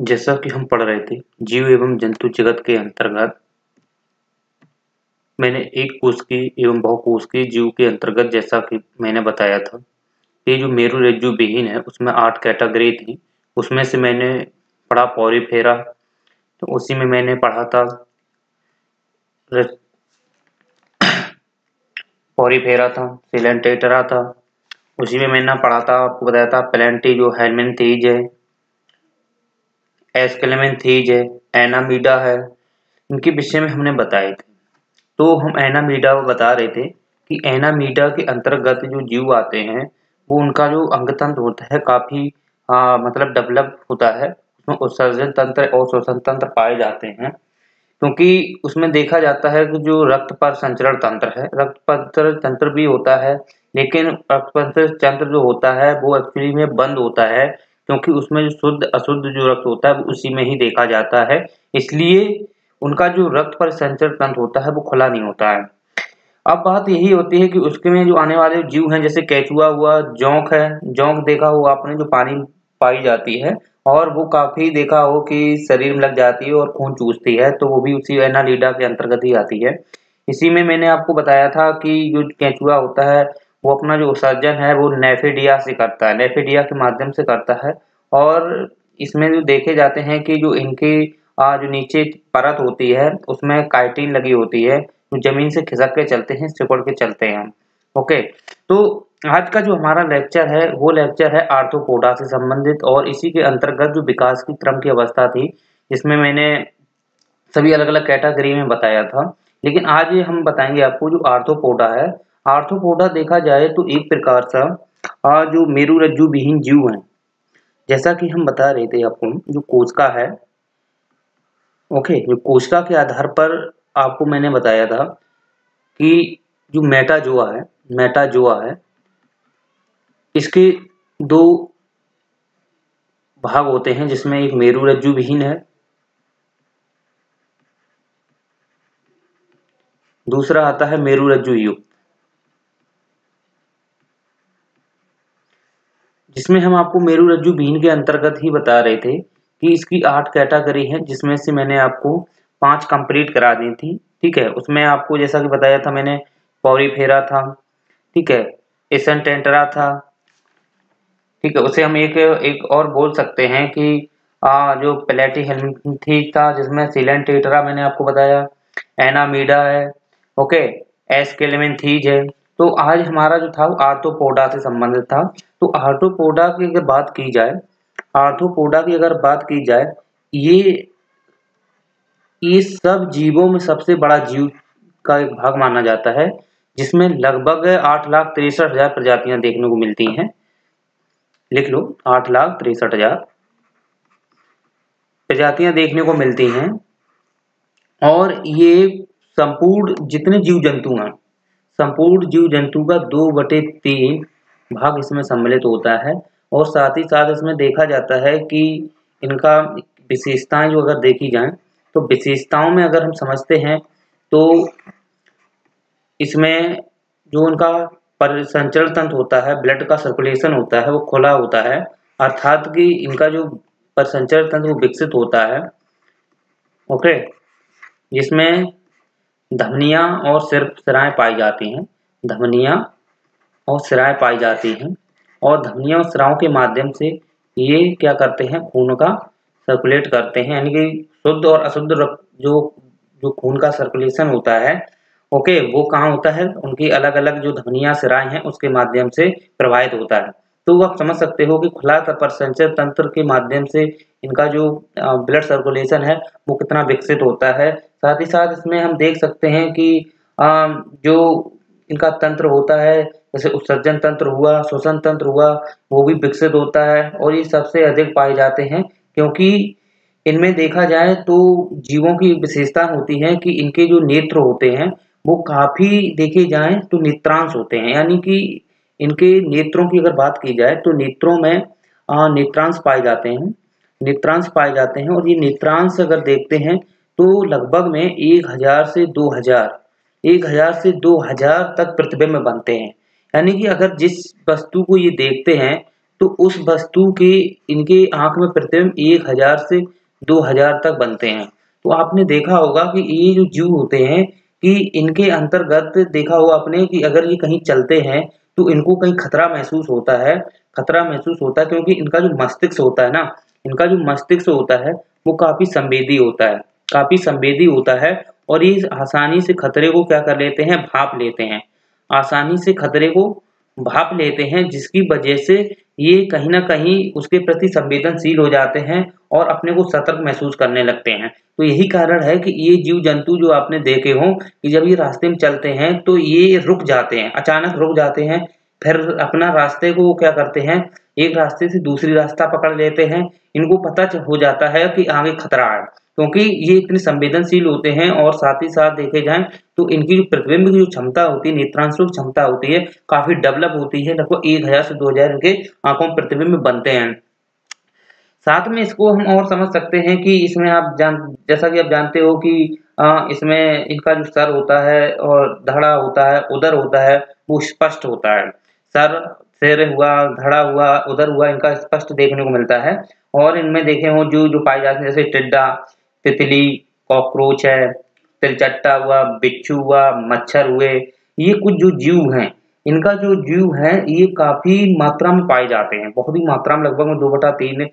जैसा कि हम पढ़ रहे थे जीव एवं जंतु जगत के अंतर्गत मैंने एक कोशिकीय एवं बहुकोशिकीय जीव के अंतर्गत जैसा कि मैंने बताया था, ये जो मेरुरज्जु विहीन है उसमें 8 कैटेगरी थी। उसमें से मैंने पढ़ा पॉरीफेरा, तो उसी में मैंने पढ़ा था पॉरीफेरा था, सिलेंटेटरा था, उसी में मैंने पढ़ा था, आपको बताया था प्लेंटी जो हेलमिन्थीज है, एस्केलेमेंथीज है, एनामीडा है, इनके विषय में हमने बताए थे। तो हम एनामीडा बता रहे थे कि एनामीडा के अंतर्गत जो जीव आते हैं वो उनका जो अंगतंत्र होता है काफी मतलब डेवलप होता है, उसमें उत्सर्जन तंत्र और श्वसन तंत्र पाए जाते हैं, क्योंकि उसमें देखा जाता है कि जो रक्त पर संचरण तंत्र है, रक्त पर तंत्र भी होता है, लेकिन रक्त पर तंत्र जो होता है वो एक्चुअली में बंद होता है, क्योंकि उसमें जो शुद्ध अशुद्ध जो रक्त होता है वो उसी में ही देखा जाता है, इसलिए उनका जो रक्त पर संचरण तंत्र होता है वो खुला नहीं होता है। अब बात यही होती है कि उसके में जो आने वाले जीव हैं, जैसे केचुआ हुआ, जोंक है, जोंक देखा होगा आपने जो पानी पाई जाती है और वो काफी देखा हो कि शरीर में लग जाती है और खून चूसती है, तो वो भी उसी एनालिडा के अंतर्गत ही आती है। इसी में मैंने आपको बताया था कि जो केचुआ होता है वो अपना जो उत्सर्जन है वो नेफिडिया से करता है, नेफिडिया के माध्यम से करता है, और इसमें जो देखे जाते हैं कि जो इनकी जो नीचे परत होती है उसमें काइटिन लगी होती है, तो जमीन से खिसक के चलते हैं, सिकुड़ के चलते हैं। ओके, तो आज का जो हमारा लेक्चर है वो लेक्चर है आर्थ्रोपोडा से संबंधित, और इसी के अंतर्गत जो विकास की क्रम की अवस्था थी जिसमें मैंने सभी अलग अलग कैटेगरी में बताया था, लेकिन आज ये हम बताएंगे आपको जो आर्थ्रोपोडा है। आर्थ्रोपोडा देखा जाए तो एक प्रकार सा जो मेरुरज्जु विहीन जीव है, जैसा कि हम बता रहे थे आपको जो कोशिका है। ओके, जो कोशिका के आधार पर आपको मैंने बताया था कि जो मेटाजोआ है इसके 2 भाग होते हैं, जिसमें एक मेरुरज्जु विहीन है, दूसरा आता है मेरुरज्जु युक्त, जिसमें हम आपको मेरुरज्जु विहीन के अंतर्गत ही बता रहे थे कि इसकी 8 कैटेगरी है, जिसमें से मैंने आपको 5 कंप्लीट करा दी थी। ठीक है, उसमें आपको जैसा कि बताया था मैंने पॉरीफेरा था, ठीक है, एसेंटेंटरा था, ठीक है, उसे हम एक एक और बोल सकते हैं कि जो प्लेटीहेल्मिन्थीज था, जिसमें सिलेंटेटरा मैंने आपको बताया, एनामीडा है, ओके, एस्केलेमेंथीज है। तो आज हमारा जो था वो आर्थ्रोपोडा से संबंधित था। तो आर्थ्रोपोडा की अगर बात की जाए, आर्थ्रोपोडा की अगर बात की जाए, ये सब जीवों में सबसे बड़ा जीव का एक भाग माना जाता है, जिसमें लगभग 8,63,000 प्रजातियां देखने को मिलती हैं। लिख लो, 8,63,000 प्रजातियां देखने को मिलती हैं, और ये संपूर्ण जितने जीव जंतु हैं, संपूर्ण जीव जंतु का 2/3 भाग इसमें सम्मिलित होता है, और साथ ही साथ इसमें देखा जाता है कि इनका विशेषताएं जो अगर देखी जाएं, तो विशेषताओं में अगर हम समझते हैं तो इसमें जो उनका परिसंचरण तंत्र होता है, ब्लड का सर्कुलेशन होता है, वो खुला होता है, अर्थात कि इनका जो परिसंचरण तंत्र वो विकसित होता है। ओके, जिसमें धमनियां और सिराएं पाई जाती हैं, धमनियां और सिराएं पाई जाती हैं, और धमनियों और सिराओं के माध्यम से ये क्या करते हैं, खून का सर्कुलेट करते हैं, यानी कि शुद्ध और अशुद्ध जो जो खून का सर्कुलेशन होता है, ओके, वो कहाँ होता है, उनकी अलग अलग जो धमनियां सिराएं हैं उसके माध्यम से प्रवाहित होता है। तो आप समझ सकते हो कि खुला परिसंचरण तंत्र के माध्यम से इनका जो ब्लड सर्कुलेशन है वो कितना विकसित होता है। साथ ही साथ इसमें हम देख सकते हैं कि जो इनका तंत्र होता है, जैसे उत्सर्जन तंत्र हुआ, श्वसन तंत्र हुआ, वो भी विकसित होता है, और ये सबसे अधिक पाए जाते हैं, क्योंकि इनमें देखा जाए तो जीवों की विशेषता होती है कि इनके जो नेत्र होते हैं वो काफी देखे जाएं तो नेत्रांश होते हैं, यानी कि इनके नेत्रों की अगर बात की जाए तो नेत्रों में नेत्रांश पाए जाते हैं, नेत्रांश पाए जाते हैं, और ये नेत्रांश अगर देखते हैं तो लगभग में 1,000 से 2,000 तक प्रतिबिंब बनते हैं। यानी कि अगर जिस वस्तु को ये देखते हैं तो उस वस्तु के इनके आँख में प्रतिबिंब 1000 से 2000 तक बनते हैं। तो आपने देखा होगा कि ये जो जीव होते हैं कि इनके अंतर्गत देखा होगा आपने कि अगर ये कहीं चलते हैं तो इनको कहीं खतरा महसूस होता है, क्योंकि इनका जो मस्तिष्क होता है ना, इनका जो मस्तिष्क होता है वो काफ़ी संवेदी होता है और ये आसानी से खतरे को क्या कर लेते हैं, भाप लेते हैं जिसकी वजह से ये कहीं न कहीं उसके प्रति संवेदनशील हो जाते हैं और अपने को सतर्क महसूस करने लगते हैं। तो यही कारण है कि ये जीव-जंतु जो आपने देखे हों कि जब ये रास्ते में चलते हैं तो ये रुक जाते हैं, अचानक रुक जाते हैं, फिर अपना रास्ते को क्या करते हैं, एक रास्ते से दूसरी रास्ता पकड़ लेते हैं। इनको पता हो जाता है कि आगे खतरा है, क्योंकि ये इतने संवेदनशील होते हैं और साथ ही साथ देखे जाएँ तो इनकी जो प्रतिबिंब की जो क्षमता होती है, नेत्रांशों की क्षमता होती है, काफ़ी डेवलप होती है। लगभग 1000 से 2000 इनके आँखों में प्रतिबिंब बनते हैं। साथ में इसको हम और समझ सकते हैं कि इसमें जैसा कि आप जानते हो कि इसमें इनका जो सर होता है और धड़ा होता है, उदर होता है, वो स्पष्ट होता है। सिर हुआ, धड़ा हुआ, उदर हुआ, इनका स्पष्ट देखने को मिलता है। और इनमें देखे हों जो पाए जाते हैं जैसे टिड्डा, तितली, कॉकरोच है, तिलचट्टा हुआ, बिच्छू हुआ, मच्छर हुए, ये कुछ जो जीव हैं, इनका जो जीव है ये काफ़ी मात्रा में पाए जाते हैं, बहुत ही मात्रा में, लगभग 2/3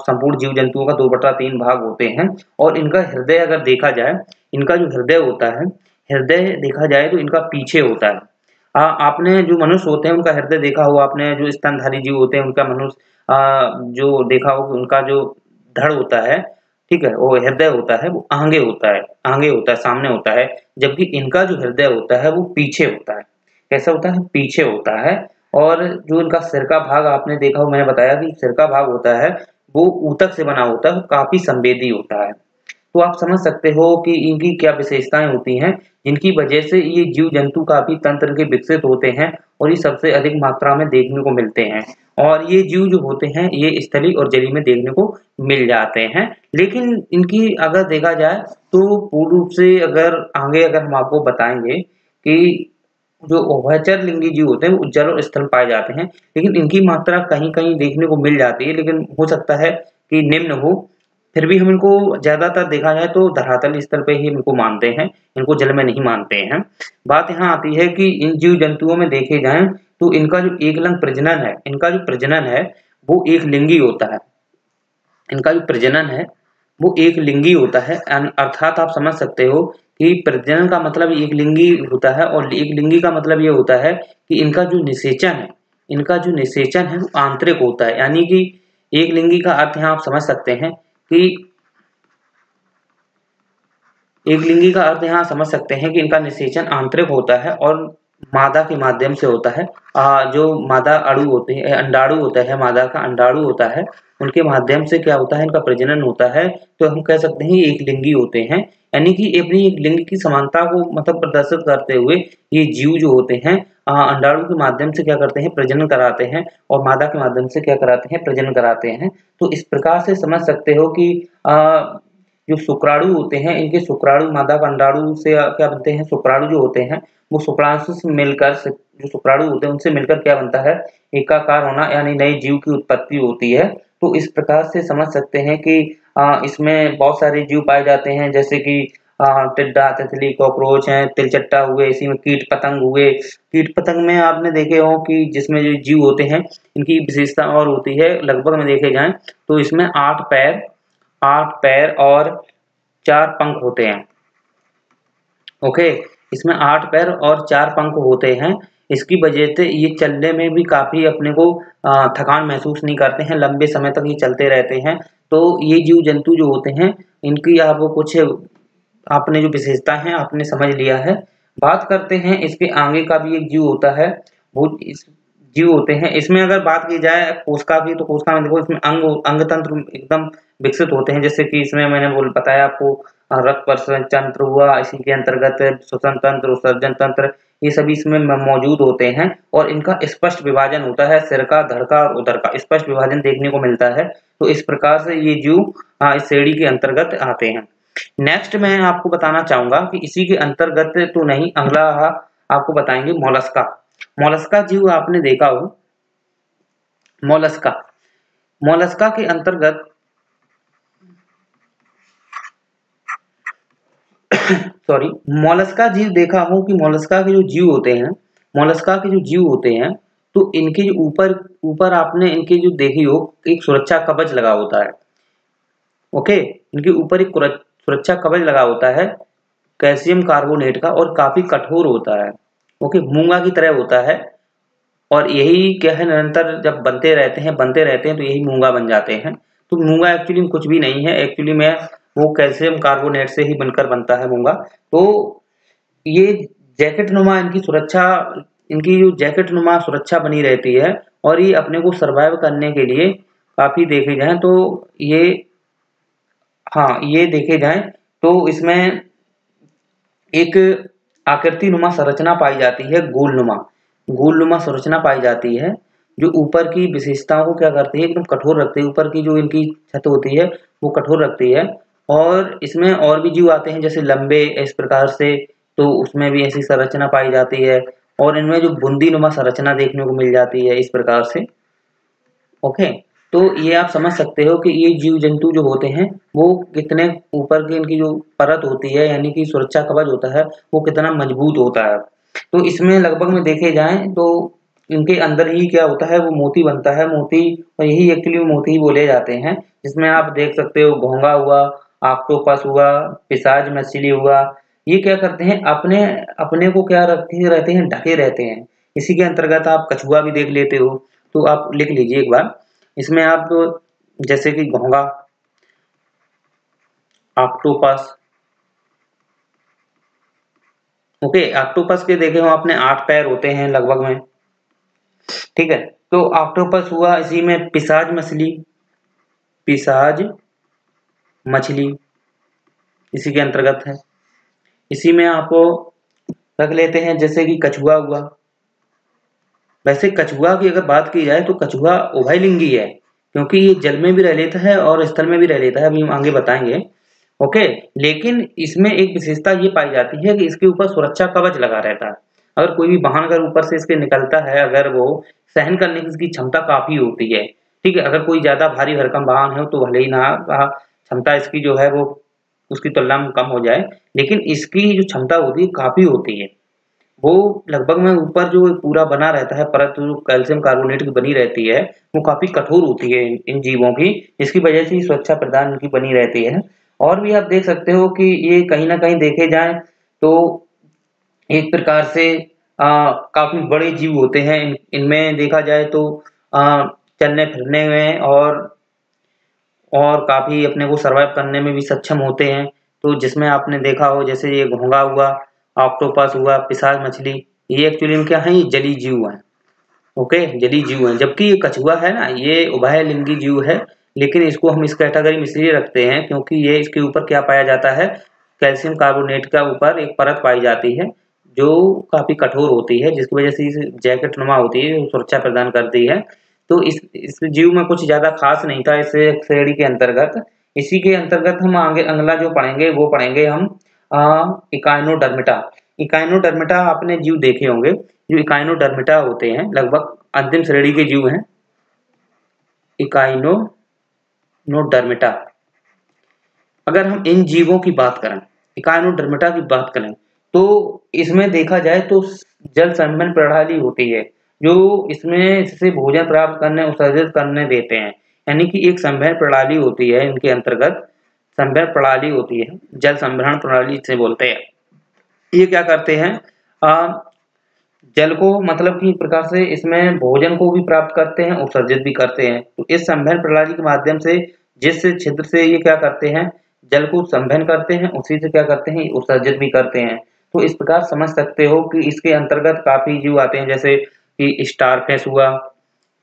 संपूर्ण जीव-जंतुओं का 2/3 भाग होते हैं। और इनका हृदय अगर देखा जाए, इनका जो हृदय देखा जाए तो इनका पीछे होता है। आपने जो मनुष्य होते हैं उनका हृदय देखा होगा आपने, जो स्तनधारी जीव होते हैं उनका जो देखा हो उनका जो धड़ होता है, ठीक है, वो हृदय होता है, वो आगे होता है, सामने होता है, जबकि इनका जो हृदय होता है वो पीछे होता है। कैसा होता है? पीछे होता है। और जो इनका सिर का भाग आपने देखा हो, मैंने बताया कि सिर का भाग होता है वो ऊतक से बना होता है, काफ़ी संवेदी होता है। तो आप समझ सकते हो कि इनकी क्या विशेषताएं होती हैं, जिनकी वजह से ये जीव-जंतु काफ़ी तंत्र के विकसित होते हैं और ये सबसे अधिक मात्रा में देखने को मिलते हैं। और ये जीव जो होते हैं, ये स्थलीय और जलीय में देखने को मिल जाते हैं। लेकिन इनकी अगर देखा जाए तो पूर्ण रूप से अगर हम आपको बताएँगे कि जो उभयचर लिंगी जीव होते हैं, वो जल और स्थल पाए जाते हैं, लेकिन इनकी मात्रा कहीं-कहीं देखने को मिल जाती है, लेकिन हो सकता है कि निम्न हो। फिर भी हम इनको ज़्यादातर देखा जाए तो धरातल स्तर पे ही इनको मानते हैं, इनको जल में नहीं मानते हैं। बात यहाँ आती है कि इन जीव-जंतुओं में देखे जाएँ तो इनका जो प्रजनन है, वो एक लिंगी होता है। इनका जो प्रजनन है वो एक लिंगी होता है, अर्थात आप समझ सकते हो कि प्रजनन का मतलब एक लिंगी होता है और एक लिंगी का मतलब ये होता है कि इनका जो निषेचन है वो आंतरिक होता है। यानी कि एक लिंगी का अर्थ यहाँ आप समझ सकते हैं कि इनका निषेचन आंतरिक होता है और मादा के माध्यम से होता है। जो मादा अणु होते हैं, अंडाणु होता है, मादा का अंडाणु होता है, उनके माध्यम से क्या होता है, इनका प्रजनन होता है। तो हम कह सकते हैं ये एक लिंगी होते हैं, यानी कि अपनी एक लिंग की समानता को मतलब प्रदर्शित करते हुए ये जीव जो होते हैं अंडाणु के माध्यम से क्या करते हैं, प्रजनन कराते हैं और मादा के माध्यम से क्या कराते हैं, प्रजनन कराते हैं। तो इस प्रकार से समझ सकते हो कि जो शुक्राणु होते हैं, इनके शुक्राणु मादा का अंडाणु से क्या बनते हैं, शुक्राणु जो होते हैं वो शुक्राणु से मिलकर जो शुक्राणु होते हैं उनसे मिलकर क्या बनता है, एकाकार होना, यानी नए जीव की उत्पत्ति होती है। तो इस प्रकार से समझ सकते हैं कि इसमें बहुत सारे जीव पाए जाते हैं, जैसे कि टिड्डा, तितली, कॉकरोच हैं, तिलचट्टा हुए, इसी में कीट पतंग हुए। कीट पतंग में आपने देखे हो कि जिसमें जो जीव होते हैं इनकी विशेषता और होती है, लगभग में देखे जाएं तो इसमें 8 पैर और 4 पंख होते हैं। ओके, इसमें 8 पैर और 4 पंख होते हैं। इसकी वजह से ये चलने में भी काफ़ी अपने को थकान महसूस नहीं करते हैं, लंबे समय तक ये चलते रहते हैं। तो ये जीव-जंतु जो होते हैं, इनकी आपको कुछ आपने जो विशेषता है आपने समझ लिया है। बात करते हैं इसके आगे का भी एक जीव होता है, वो इस जीव होते हैं। इसमें अगर बात की जाए कोशिका की, तो कोशिका में देखो इसमें अंग तंत्र एकदम विकसित होते हैं, जैसे कि इसमें मैंने बताया आपको रक्त परिसंचरण तंत्र हुआ, इसी के अंतर्गत श्वसन तंत्र, उत्सर्जन तंत्र, ये सभी इसमें मौजूद होते हैं और इनका स्पष्ट विभाजन होता है, सिर का, धड़ का और उदर का स्पष्ट विभाजन देखने को मिलता है। तो इस प्रकार से ये जीव इस श्रेणी के अंतर्गत आते हैं। नेक्स्ट मैं आपको बताना चाहूंगा कि इसी के अंतर्गत तो नहीं, अगला आपको बताएंगे मोलस्का। मोलस्का जीव आपने देखा हो मोलस्का। मोलस्का के अंतर्गत सॉरी, मोलस्का जीव देखा हो कि मोलस्का के जो जीव होते हैं, मोलस्का के जो जीव होते हैं, तो इनके जो ऊपर ऊपर आपने इनके जो देखी हो एक सुरक्षा कवच लगा होता है। ओके, इनके ऊपर एक सुरक्षा कवच लगा होता है कैल्शियम कार्बोनेट का, और काफी कठोर होता है। ओके, मूंगा की तरह होता है, और यही क्या है, निरंतर जब बनते रहते हैं तो यही मूंगा बन जाते हैं। तो मूंगा एक्चुअली में कुछ भी नहीं है, एक्चुअली में वो कैल्शियम कार्बोनेट से ही बनकर बनता है मूंगा। तो ये जैकेट नुमा इनकी जो जैकेट नुमा सुरक्षा बनी रहती है, और ये अपने को सरवाइव करने के लिए काफी देखे जाए तो ये, हाँ ये देखे जाए तो इसमें एक आकृति नुमा संरचना पाई जाती है, गोल नुमा संरचना पाई जाती है, जो ऊपर की विशेषताओं को क्या करती है, एकदम कठोर रखती है। ऊपर की जो इनकी छत होती है वो कठोर रखती है। और इसमें और भी जीव आते हैं जैसे लंबे, इस प्रकार से, तो उसमें भी ऐसी संरचना पाई जाती है। और इनमें जो बूंदी नुमा संरचना देखने को मिल जाती है इस प्रकार से। ओके, तो ये आप समझ सकते हो कि ये जीव जंतु जो होते हैं वो कितने ऊपर की इनकी जो परत होती है, यानी कि सुरक्षा कवच होता है, वो कितना मजबूत होता है। तो इसमें लगभग में देखे जाएं तो इनके अंदर ही क्या होता है, वो मोती बनता है, मोती, और यही एक्चुअली मोती ही बोले जाते हैं। जिसमें आप देख सकते हो घोंघा हुआ, ऑक्टोपस हुआ, पिशाच मछली हुआ, ये क्या करते हैं, अपने अपने को क्या रखे रहते हैं, ढके रहते हैं। इसी के अंतर्गत आप कछुआ भी देख लेते हो, तो आप लिख लीजिए एक बार। इसमें आप जैसे कि घोंघा, ऑक्टोपस, ओके, ऑक्टोपस के देखे हो आपने 8 पैर होते हैं लगभग में, ठीक है। तो ऑक्टोपस हुआ, इसी में पिशाच मछली इसी के अंतर्गत है। इसी में आपको रख लेते हैं जैसे कि कछुआ हुआ। वैसे कछुआ की अगर बात की जाए तो कछुआ उभयलिंगी है, क्योंकि ये जल में भी रह लेता है और स्थल में भी रह लेता है, अभी हम आगे बताएंगे। ओके, लेकिन इसमें एक विशेषता ये पाई जाती है कि इसके ऊपर सुरक्षा कवच लगा रहता है। अगर कोई भी वाहन अगर ऊपर से इसके निकलता है, अगर वो सहन करने की इसकी क्षमता काफी होती है, ठीक है। अगर कोई ज्यादा भारी भरकम वाहन है तो भले ही ना क्षमता इसकी जो है वो उसकी तुलना में कम हो जाए, लेकिन इसकी जो क्षमता होती है काफी होती है। वो लगभग में ऊपर जो पूरा बना रहता है परत, जो कैल्शियम कार्बोनेट की बनी रहती है, वो काफी कठोर होती है इन जीवों की, जिसकी वजह से सुरक्षा प्रदान इनकी बनी रहती है। और भी आप देख सकते हो कि ये कहीं ना कहीं देखे जाए तो एक प्रकार से काफी बड़े जीव होते हैं। इनमें देखा जाए तो चलने फिरने में और काफी अपने को सरवाइव करने में भी सक्षम होते हैं। तो जिसमें आपने देखा हो जैसे ये घोंघा हुआ, ऑक्टोपस हुआ, पिशाच मछली, ये एक्चुअली में क्या है, ये जली जीव है। ओके, जली जीव है। जबकि ये कछुआ है ना, ये उभयलिंगी जीव है, लेकिन इसको हम इस कैटेगरी में इसलिए रखते हैं क्योंकि ये इसके ऊपर क्या पाया जाता है, कैल्शियम कार्बोनेट का ऊपर एक परत पाई जाती है जो काफी कठोर होती है, जिसकी वजह से इस जैकेट नुमा होती है, सुरक्षा प्रदान करती है। तो इस जीव में कुछ ज्यादा खास नहीं था इस श्रेणी के अंतर्गत। इसी के अंतर्गत हम आगे अगला जो पढ़ेंगे वो पढ़ेंगे हम इकाइनोडर्मिटा। इकाइनोडर्मिटा आपने जीव देखे होंगे, जो इकाइनोडर्मिटा होते हैं लगभग अंतिम श्रेणी के जीव हैं, इकाइनोडर्मिटा। अगर हम इन जीवों की बात करें, इकाइनोडर्मिटा की बात करें, तो इसमें देखा जाए तो जल संवहन प्रणाली होती है, जो इसमें इससे भोजन प्राप्त करने, उत्सर्जित करने देते हैं। यानी कि एक संवहन प्रणाली होती है इनके अंतर्गत, संवहन प्रणाली होती है, जल संवहन प्रणाली इसे बोलते हैं। ये क्या करते हैं, जल को मतलब कि प्रकार से इसमें भोजन को भी प्राप्त करते हैं, उत्सर्जित भी करते हैं। तो इस संवहन प्रणाली के माध्यम से जिस छिद्र से ये क्या करते हैं, जल को संवहन करते हैं, उसी से क्या करते हैं, उत्सर्जित भी करते हैं। तो इस प्रकार समझ सकते हो कि इसके अंतर्गत काफी जीव आते हैं, जैसे कि स्टारफिश हुआ,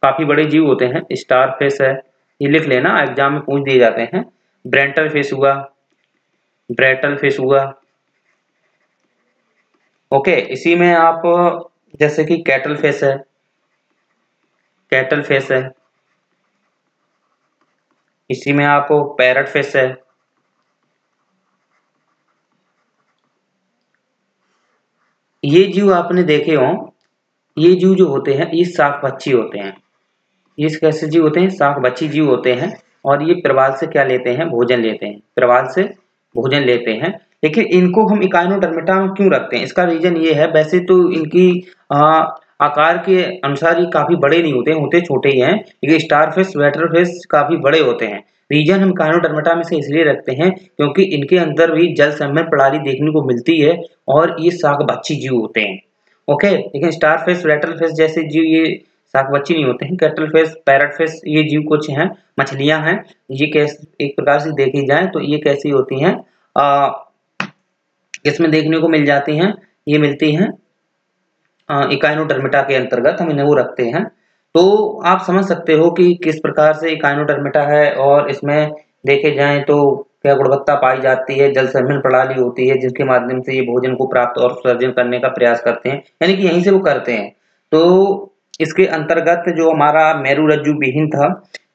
काफी बड़े जीव होते हैं, स्टारफिश है, ये लिख लेना, एग्जाम में पूछ दिए जाते हैं। ब्रेंटल फिश हुआ, ब्रेटल फिश हुआ। ओके, इसी में आप जैसे कि कैटल फिश है, कैटल फिश है। इसी में आपको पैरट फिश है। ये जीव आपने देखे हो, ये जीव जो होते हैं ये शाक पक्षी होते हैं। ये कैसे जीव होते हैं? शाकभक्षी जीव होते हैं और ये प्रवाल से क्या लेते हैं? भोजन लेते हैं, प्रवाल से भोजन लेते हैं। लेकिन इनको हम इकाइनोडर्मिटा में क्यों रखते हैं? इसका रीजन ये है, वैसे तो इनकी आकार के अनुसार ये काफी बड़े नहीं होते, होते छोटे ही हैं, लेकिन स्टारफिश, वेटरफिश काफी बड़े होते हैं। रीजन हम इकाइनोडर्मिटा में से इसलिए रखते हैं क्योंकि इनके अंदर भी जल संवहन प्रणाली देखने को मिलती है और ये शाकभक्षी जीव होते हैं। ओके, लेकिन स्टारफिश, वेटरफिश जैसे जीव ये शाकभक्षी नहीं होते हैं। कैटलफिश, पैरटफिश ये जीव कुछ हैं, मछलियां हैं। ये कैसे एक प्रकार से देखी जाए तो ये कैसी होती हैं? किसमें देखने को मिल जाती हैं? ये मिलती हैं इकाइनोडर्मिटा के अंतर्गत हम इन्हें वो रखते हैं। तो आप समझ सकते हो कि किस प्रकार से इकाइनोडर्मिटा है और इसमें देखे जाएं तो क्या गुणवत्ता पाई जाती है। जल संवहन प्रणाली होती है जिसके माध्यम से ये भोजन को प्राप्त और सर्जन करने का प्रयास करते हैं, यानी कि यहीं से वो करते हैं। तो इसके अंतर्गत जो हमारा मेरुरज्जु विहीन था,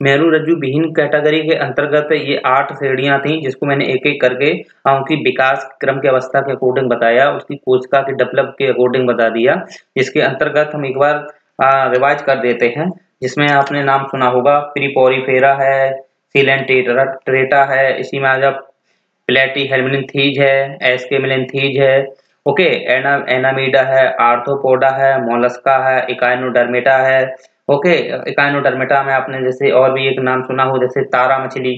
मेरुरज्जु विहीन कैटेगरी के अंतर्गत ये 8 श्रेणियां थी, जिसको मैंने एक एक करके उनकी विकास क्रम की अवस्था के अकॉर्डिंग बताया, उसकी कोशिका के डेवलप के अकॉर्डिंग बता दिया। इसके अंतर्गत हम एक बार रिवाइज कर देते हैं, जिसमें आपने नाम सुना होगा प्रीपोरीफेरा है, सीलेंटेरेटा है, इसी में आ जा प्लेटी हेलमिनथीज है, एस्केमिनथीज है, ओके, एनामीडा है, आर्थ्रोपोडा है, मोलस्का है, इकाइनोडर्मिटा है। ओके, इकाइनोडर्मिटा में आपने जैसे और भी एक नाम सुना हो जैसे तारा मछली।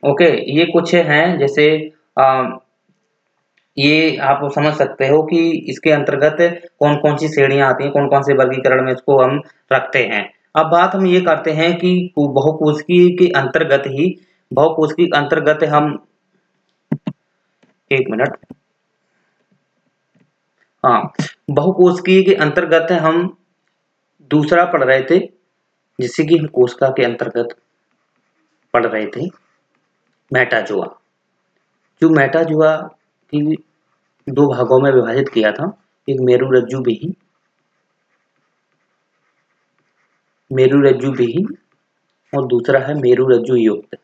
ओके, ये कुछ हैं जैसे ये आप समझ सकते हो कि इसके अंतर्गत कौन कौन सी श्रेणियां आती हैं, कौन कौन से वर्गीकरण में इसको हम रखते हैं। अब बात हम ये करते हैं कि बहुकोशिकीय के अंतर्गत ही, बहुकोशिकीय के अंतर्गत हम, एक मिनट, हाँ, बहुकोशिकीय के अंतर्गत हम दूसरा पढ़ रहे थे, जिससे कि हम कोशिका के अंतर्गत पढ़ रहे थे मेटाजोआ। जो मेटाजोआ की 2 भागों में विभाजित किया था, एक मेरुरज्जु विहीन और दूसरा है मेरुरज्जु युक्त।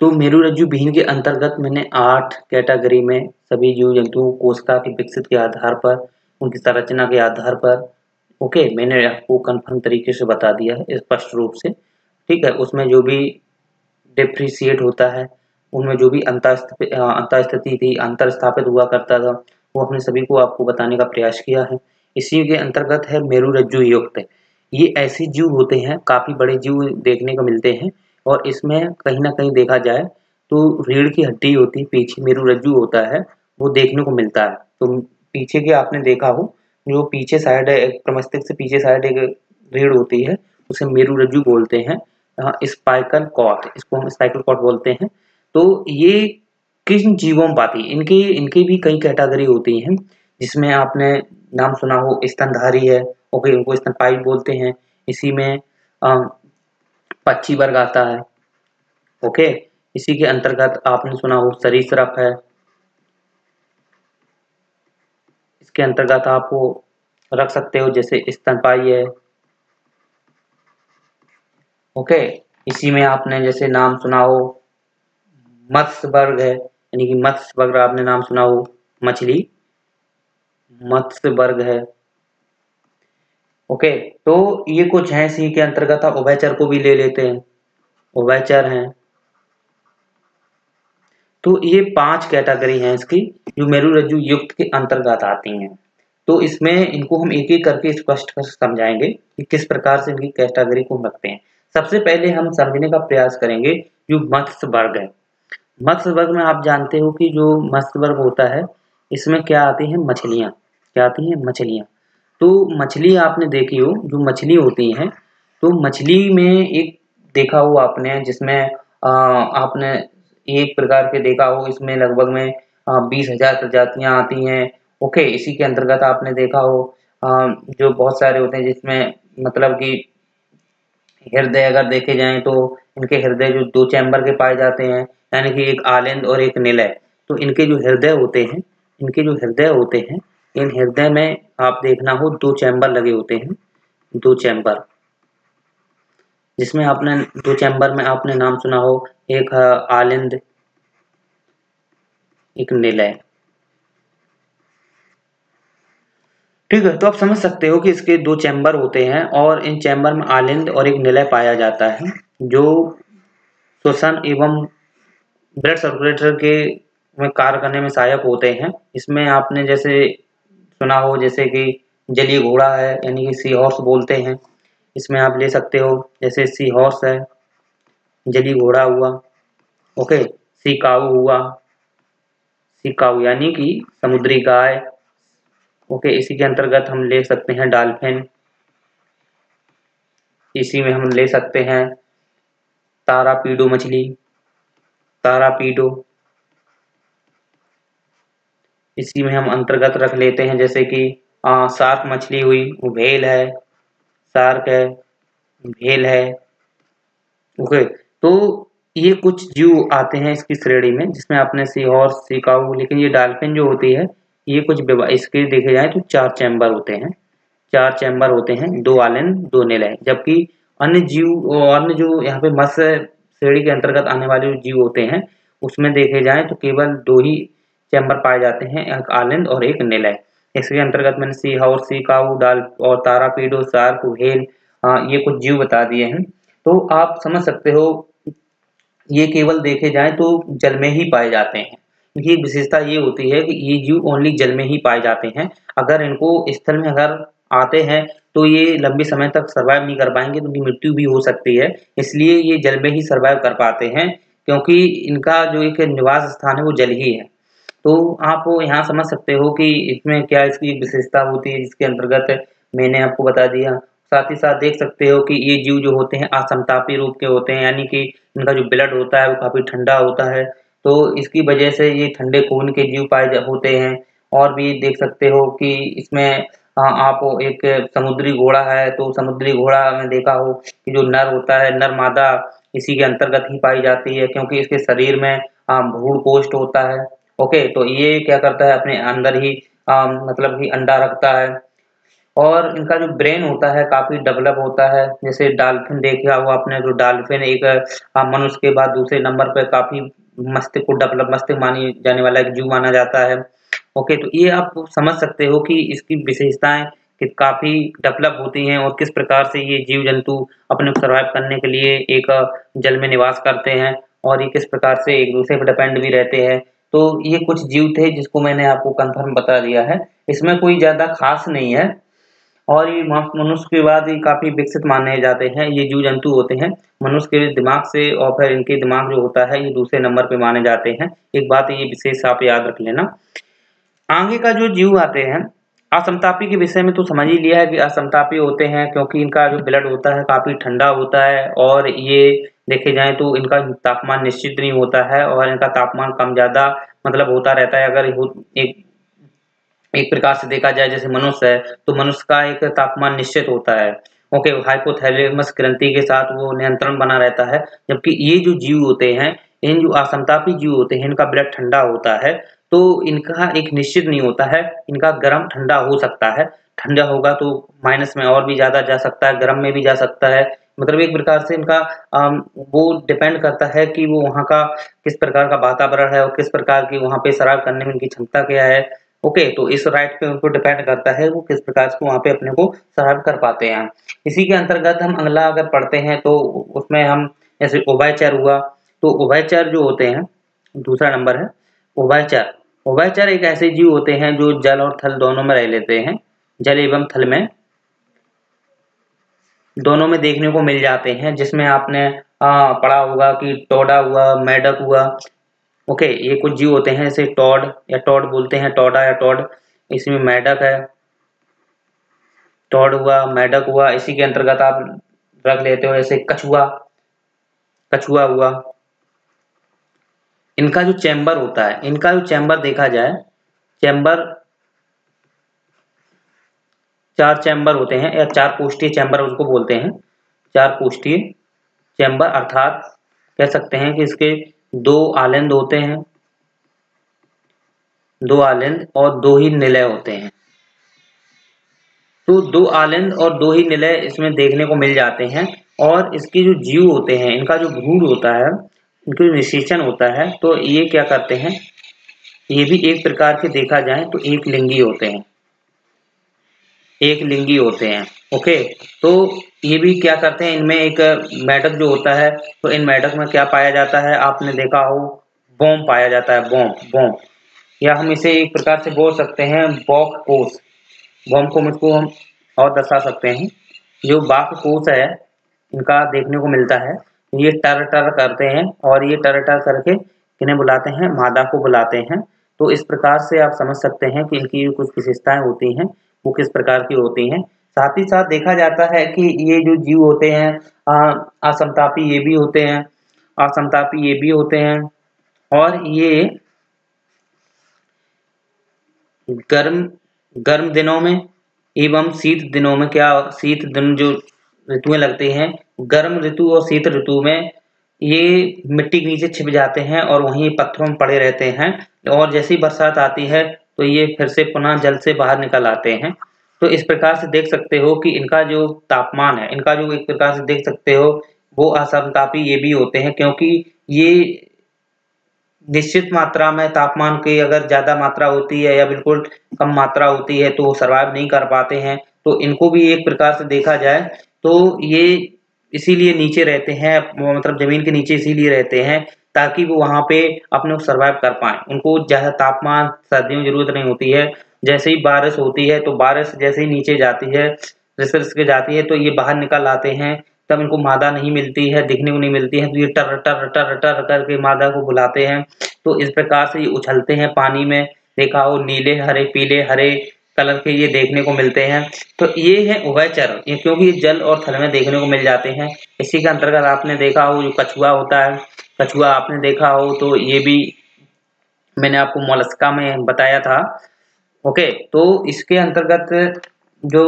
तो मेरुरज्जु विहीन के अंतर्गत मैंने 8 कैटेगरी में सभी जीव जंतु कोशिका के विकसित के आधार पर, उनकी संरचना के आधार पर, ओके, मैंने आपको कंफर्म तरीके से बता दिया है स्पष्ट रूप से। ठीक है, उसमें जो भी डिफ्रेंशिएट होता है, उनमें जो भी अंतःस्थिति थी, अंतर स्थापित हुआ करता था, वो हमने सभी को आपको बताने का प्रयास किया है। इसी के अंतर्गत है मेरुरज्जु युक्त। ये ऐसे जीव होते हैं, काफी बड़े जीव देखने को मिलते हैं और इसमें कहीं ना कहीं देखा जाए तो रीढ़ की हड्डी होती है, पीछे मेरुरज्जु होता है, वो देखने को मिलता है। तो पीछे के आपने देखा हो, जो पीछे साइड है, प्रमस्तिष्क से पीछे साइड एक रीढ़ होती है, उसे मेरुरज्जु बोलते हैं। स्पाइकल कॉर्ड, इसको हम स्पाइकल कॉर्ड बोलते हैं। तो ये किन जीवों में पाती है? इनके इनकी भी कई कैटेगरी होती हैं, जिसमें आपने नाम सुना हो स्तनधारी है, ओके, उनको स्तनपायी बोलते हैं। इसी में पक्षी वर्ग आता है, ओके। इसी के अंतर्गत आपने सुना हो सरीसृप है। इसके अंतर्गत आपको रख सकते हो जैसे स्तनपायी है, ओके। इसी में आपने जैसे नाम सुना हो मत्स्य वर्ग है, यानी कि मत्स्य वर्ग आपने नाम सुना हो, मछली मत्स्य वर्ग है, ओके। तो ये कुछ है, इसी के अंतर्गत आप उभयचर को भी ले लेते हैं, उभयचर हैं। तो ये 5 कैटेगरी हैं इसकी, जो मेरुरज्जु युक्त के अंतर्गत आती हैं। तो इसमें इनको हम एक एक करके स्पष्ट कर समझाएंगे कि किस प्रकार से इनकी कैटेगरी को रखते हैं। सबसे पहले हम समझने का प्रयास करेंगे जो मत्स्य वर्ग है। मत्स्य वर्ग में आप जानते हो कि जो मत्स्य वर्ग होता है, इसमें क्या आती हैं? मछलियाँ। क्या आती हैं? मछलियाँ। तो मछली आपने देखी हो, जो मछली होती हैं, तो मछली में एक देखा हो आपने, जिसमें आपने एक प्रकार के देखा हो, इसमें लगभग में 20,000 प्रजातियां आती हैं, ओके। इसी के अंतर्गत आपने देखा हो जो बहुत सारे होते हैं, जिसमें मतलब कि हृदय अगर देखे जाएं तो इनके हृदय जो 2 चैम्बर के पाए जाते हैं, यानी कि एक आलिंद और एक निलय। तो इनके जो हृदय होते हैं, इनके जो हृदय होते हैं, इन हृदय में आप देखना हो 2 चैम्बर लगे होते हैं, 2 चैम्बर, जिसमें आपने 2 चैम्बर में आपने नाम सुना हो, एक आलिंद, एक निलय। ठीक है, तो आप समझ सकते हो कि इसके 2 चैम्बर होते हैं और इन चैम्बर में आलिंद और एक निलय पाया जाता है, जो श्वसन एवं ब्लड सर्कुलेटर के में कार्य करने में सहायक होते हैं। इसमें आपने जैसे सुना हो जैसे कि जलीय घोड़ा है, यानी कि सी हॉर्स बोलते हैं। इसमें आप ले सकते हो जैसे सी हॉर्स है, जलीय घोड़ा हुआ, ओके, सी काऊ हुआ, सी काऊ यानी कि समुद्री गाय, ओके। इसी के अंतर्गत हम ले सकते हैं डॉल्फिन, इसी में हम ले सकते हैं तारापीडो मछली, तारापीडो। इसी में हम अंतर्गत रख लेते हैं जैसे कि शार्क मछली हुई, वो व्हेल है, शार्क है, व्हेल है, ओके। तो ये कुछ जीव आते हैं इसकी श्रेणी में, जिसमें आपने सी हॉर्स, सी काऊ, लेकिन ये डॉल्फिन जो होती है ये कुछ इसके देखे जाए तो 4 चैम्बर होते हैं, 4 चैम्बर होते हैं, 2 आलिंद 2 निलय। जबकि अन्य जीव और अन्य जो यहाँ पे मत्स्य श्रेणी के अंतर्गत आने वाले जीव होते हैं उसमें देखे जाए तो केवल 2 ही चैम्बर पाए जाते हैं, एक आलिंद और एक निलय। इसके अंतर्गत मैंने सी हॉर्स, सी काऊ, डाल और तारापीडो, शार्क, व्हेल, ये कुछ जीव बता दिए हैं। तो आप समझ सकते हो ये केवल देखे जाए तो जल में ही पाए जाते हैं। इनकी एक विशेषता ये होती है कि ये जीव ओनली जल में ही पाए जाते हैं। अगर इनको स्थल में अगर आते हैं तो ये लंबे समय तक सर्वाइव नहीं कर पाएंगे, तो उनकी मृत्यु भी हो सकती है। इसलिए ये जल में ही सर्वाइव कर पाते हैं, क्योंकि इनका जो एक निवास स्थान है वो जल ही है। तो आप यहाँ समझ सकते हो कि इसमें क्या इसकी विशेषता होती है, जिसके अंतर्गत मैंने आपको बता दिया। साथ ही साथ देख सकते हो कि ये जीव जो होते हैं असमतापी रूप के होते हैं, यानी कि इनका जो ब्लड होता है वो काफी ठंडा होता है, तो इसकी वजह से ये ठंडे खून के जीव पाए होते हैं। और भी देख सकते हो कि इसमें आप एक समुद्री घोड़ा है, तो समुद्री घोड़ा में देखा हो कि जो नर होता है, नर मादा इसी के अंतर्गत ही पाई जाती है, क्योंकि इसके शरीर में भ्रूण कोष्ठ होता है, ओके। तो ये क्या करता है अपने अंदर ही मतलब कि अंडा रखता है। और इनका जो ब्रेन होता है काफी डेवलप होता है। जैसे डॉल्फिन देखा हुआ आपने, जो डॉल्फिन एक मनुष्य के बाद दूसरे नंबर पर काफी मस्तिष्क को डेवलप मस्तिष्क मानी जाने वाला एक जीव माना जाता है, ओके। तो ये आप समझ सकते हो कि इसकी विशेषताएं कि काफी डेवलप होती हैं और किस प्रकार से ये जीव जंतु अपने सर्वाइव करने के लिए एक जल में निवास करते हैं, और ये किस प्रकार से एक दूसरे पर डिपेंड भी रहते हैं। तो ये कुछ जीव थे जिसको मैंने आपको कंफर्म बता दिया है। इसमें कोई ज्यादा खास नहीं है, और ये मनुष्य के बाद ये काफी विकसित माने जाते हैं। ये जीव जंतु होते हैं मनुष्य के दिमाग से, और फिर इनके दिमाग जो होता है ये दूसरे नंबर पे माने जाते हैं। एक बात ये विशेष आप याद रख लेना। आगे का जो जीव आते हैं असमतापी के विषय में तो समझ ही लिया है कि असमतापी होते हैं क्योंकि इनका जो ब्लड होता है काफी ठंडा होता है, और ये देखे जाए तो इनका तापमान निश्चित नहीं होता है, और इनका तापमान कम ज्यादा मतलब होता रहता है। अगर एक एक प्रकार से देखा जाए जैसे मनुष्य है, तो मनुष्य का एक तापमान निश्चित होता है, ओके। हाइपोथैलेमस ग्रंथि के साथ वो नियंत्रण बना रहता है। जबकि ये जो जीव होते हैं, इन जो असमतापी जीव होते हैं, इनका ब्लड ठंडा होता है, तो इनका एक निश्चित नहीं होता है। इनका गर्म ठंडा हो सकता है, ठंडा होगा तो माइनस में और भी ज्यादा जा सकता है, गर्म में भी जा सकता है। मतलब एक प्रकार से इनका वो डिपेंड करता है कि वो वहाँ का किस प्रकार का वातावरण है और किस प्रकार की वहाँ पे सर्वाइव करने में उनकी क्षमता क्या है, ओके। तो इस राइट पे उनको डिपेंड करता है वो किस प्रकार से वहाँ पे अपने को सर्वाइव कर पाते हैं। इसी के अंतर्गत हम अगला अगर पढ़ते हैं तो उसमें हम जैसे उभयचर हुआ, तो उभयचर जो होते हैं दूसरा नंबर है उभयचर। उभयचर एक ऐसे जीव होते हैं जो जल और थल दोनों में रह लेते हैं, जल एवं थल में दोनों में देखने को मिल जाते हैं। जिसमें आपने पढ़ा होगा कि टोडा हुआ, मेढक हुआ, ओके। ये कुछ जीव होते हैं जैसे टॉड या टॉड बोलते हैं, टोडा या टॉड। इसमें मेढक है, टॉड हुआ, मेढक हुआ। इसी के अंतर्गत आप रख लेते हो जैसे कछुआ, कछुआ हुआ। इनका जो चैम्बर होता है, इनका जो चैम्बर देखा जाए, चैम्बर 4 चैम्बर होते हैं, या 4 कोष्ठीय चैम्बर उसको बोलते हैं, 4 कोष्ठीय चैम्बर। अर्थात कह सकते हैं कि इसके 2 आलिंद होते हैं, 2 आलिंद और 2 ही निलय होते हैं। तो 2 आलिंद और 2 ही निलय इसमें देखने को मिल जाते हैं। और इसके जो जीव होते हैं, इनका जो भ्रूण होता है, इनका जो निषेचन होता है, तो ये क्या करते हैं, ये भी एक प्रकार के देखा जाए तो एक लिंगी होते हैं, एक लिंगी होते हैं। ओके, तो ये भी क्या करते हैं, इनमें एक मेढक जो होता है, तो इन मेढक में क्या पाया जाता है, आपने देखा हो, बोम पाया जाता है, बोम बोम, या हम इसे एक प्रकार से बोल सकते हैं बॉक कोष। बोम को मुझको हम और दर्शा सकते हैं, जो बाक कोष है इनका देखने को मिलता है, ये टर टर करते हैं और ये टर टर करके किन्हें बुलाते हैं, मादा को बुलाते हैं। तो इस प्रकार से आप समझ सकते हैं कि इनकी कुछ विशेषताएं होती हैं, वो किस प्रकार की होती हैं। साथ ही साथ देखा जाता है कि ये जो जीव होते हैं असमतापी ये भी होते हैं, असमतापी ये भी होते हैं, और ये गर्म गर्म दिनों में एवं शीत दिनों में, क्या शीत दिन जो ऋतुएं लगती हैं, गर्म ऋतु और शीत ऋतु में ये मिट्टी के नीचे छिप जाते हैं और वहीं पत्थरों में पड़े रहते हैं, और जैसी बरसात आती है तो ये फिर से पुनः जल से बाहर निकल आते हैं। तो इस प्रकार से देख सकते हो कि इनका जो तापमान है, इनका जो एक प्रकार से देख सकते हो वो असमतापी ये भी होते हैं, क्योंकि ये निश्चित मात्रा में तापमान की अगर ज़्यादा मात्रा होती है या बिल्कुल कम मात्रा होती है तो वो सर्वाइव नहीं कर पाते हैं। तो इनको भी एक प्रकार से देखा जाए तो ये इसीलिए नीचे रहते हैं, मतलब ज़मीन के नीचे इसीलिए रहते हैं ताकि वो वहाँ पे अपने को सर्वाइव कर पाएँ। उनको ज़्यादा तापमान, सर्दियों की ज़रूरत नहीं होती है। जैसे ही बारिश होती है तो बारिश जैसे ही नीचे जाती है, रिसर्च के जाती है, तो ये बाहर निकल आते हैं, तब इनको मादा नहीं मिलती है, दिखने को नहीं मिलती है, तो ये टर टर टर टर करके मादा को बुलाते हैं। तो इस प्रकार से ये उछलते हैं पानी में, देखा हो नीले हरे पीले हरे कलर के ये देखने को मिलते हैं। तो ये है उभयचर, ये क्योंकि ये जल और थल में देखने को मिल जाते हैं। इसी के अंतर्गत आपने देखा हो जो कछुआ होता है, कछुआ आपने देखा हो तो ये भी मैंने आपको मोलस्का में बताया था। ओके, तो इसके अंतर्गत जो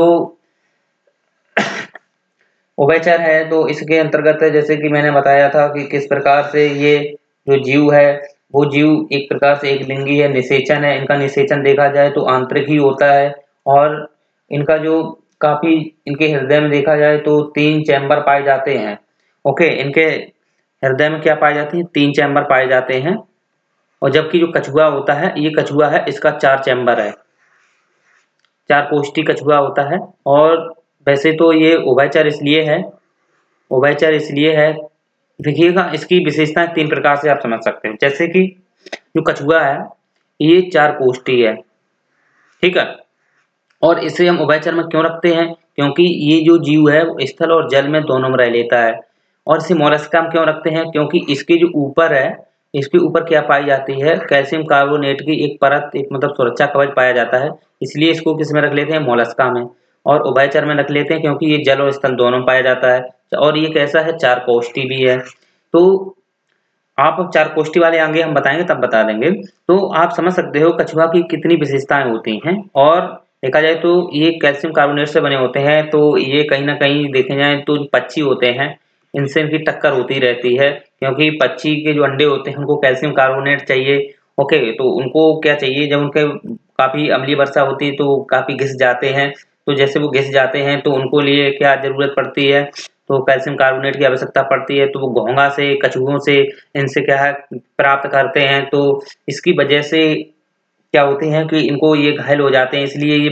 उभयचर है, तो इसके अंतर्गत जैसे कि मैंने बताया था कि किस प्रकार से ये जो जीव है वो जीव एक प्रकार से एक लिंगी है, निषेचन है। इनका निषेचन देखा जाए तो आंतरिक ही होता है, और इनका जो काफी इनके हृदय में देखा जाए तो 3 चैम्बर पाए जाते हैं। ओके, इनके हृदय में क्या पाए जाते हैं, 3 चैम्बर पाए जाते हैं, और जबकि जो कछुआ होता है, ये कछुआ है, इसका 4 चैम्बर है, 4 कोष्ठी कछुआ होता है। और वैसे तो ये उभयचर इसलिए है, उभयचर इसलिए है, देखिएगा इसकी विशेषताएं 3 प्रकार से आप समझ सकते हैं। जैसे कि जो कछुआ है ये 4 कोष्ठी है, ठीक है, और इसे हम उभयचर में क्यों रखते हैं, क्योंकि ये जो जीव है वो स्थल और जल में दोनों में रह लेता है। और इसे मोलस्का में क्यों रखते हैं, क्योंकि इसके जो ऊपर है, इसके ऊपर क्या पाई जाती है, कैल्शियम कार्बोनेट की एक परत, एक मतलब सुरक्षा कवच पाया जाता है, इसलिए इसको किस में रख लेते हैं, मोलस्का में। और उभयचर में रख लेते हैं क्योंकि ये जल और स्थल दोनों में पाया जाता है, और ये कैसा है, 4 कोष्ठी भी है। तो आप 4 कोष्ठी वाले आगे हम बताएंगे तब बता देंगे। तो आप समझ सकते हो कछुआ की कितनी विशेषताएं होती हैं। और देखा जाए तो ये कैल्शियम कार्बोनेट से बने होते हैं, तो ये कहीं ना कहीं देखे जाए तो पक्षी होते हैं, इनसे इनकी टक्कर होती रहती है, क्योंकि पक्षी के जो अंडे होते हैं उनको कैल्शियम कार्बोनेट चाहिए। ओके, तो उनको क्या चाहिए, जब उनके काफी अम्लीय वर्षा होती है तो काफी घिस जाते हैं, तो जैसे वो घिस जाते हैं तो उनको लिए क्या जरूरत पड़ती है, तो कैल्शियम कार्बोनेट की आवश्यकता पड़ती है, तो वो घोंघा से, कछुओं से, इनसे क्या है प्राप्त करते हैं। तो इसकी वजह से क्या होते हैं कि इनको ये घायल हो जाते हैं, इसलिए ये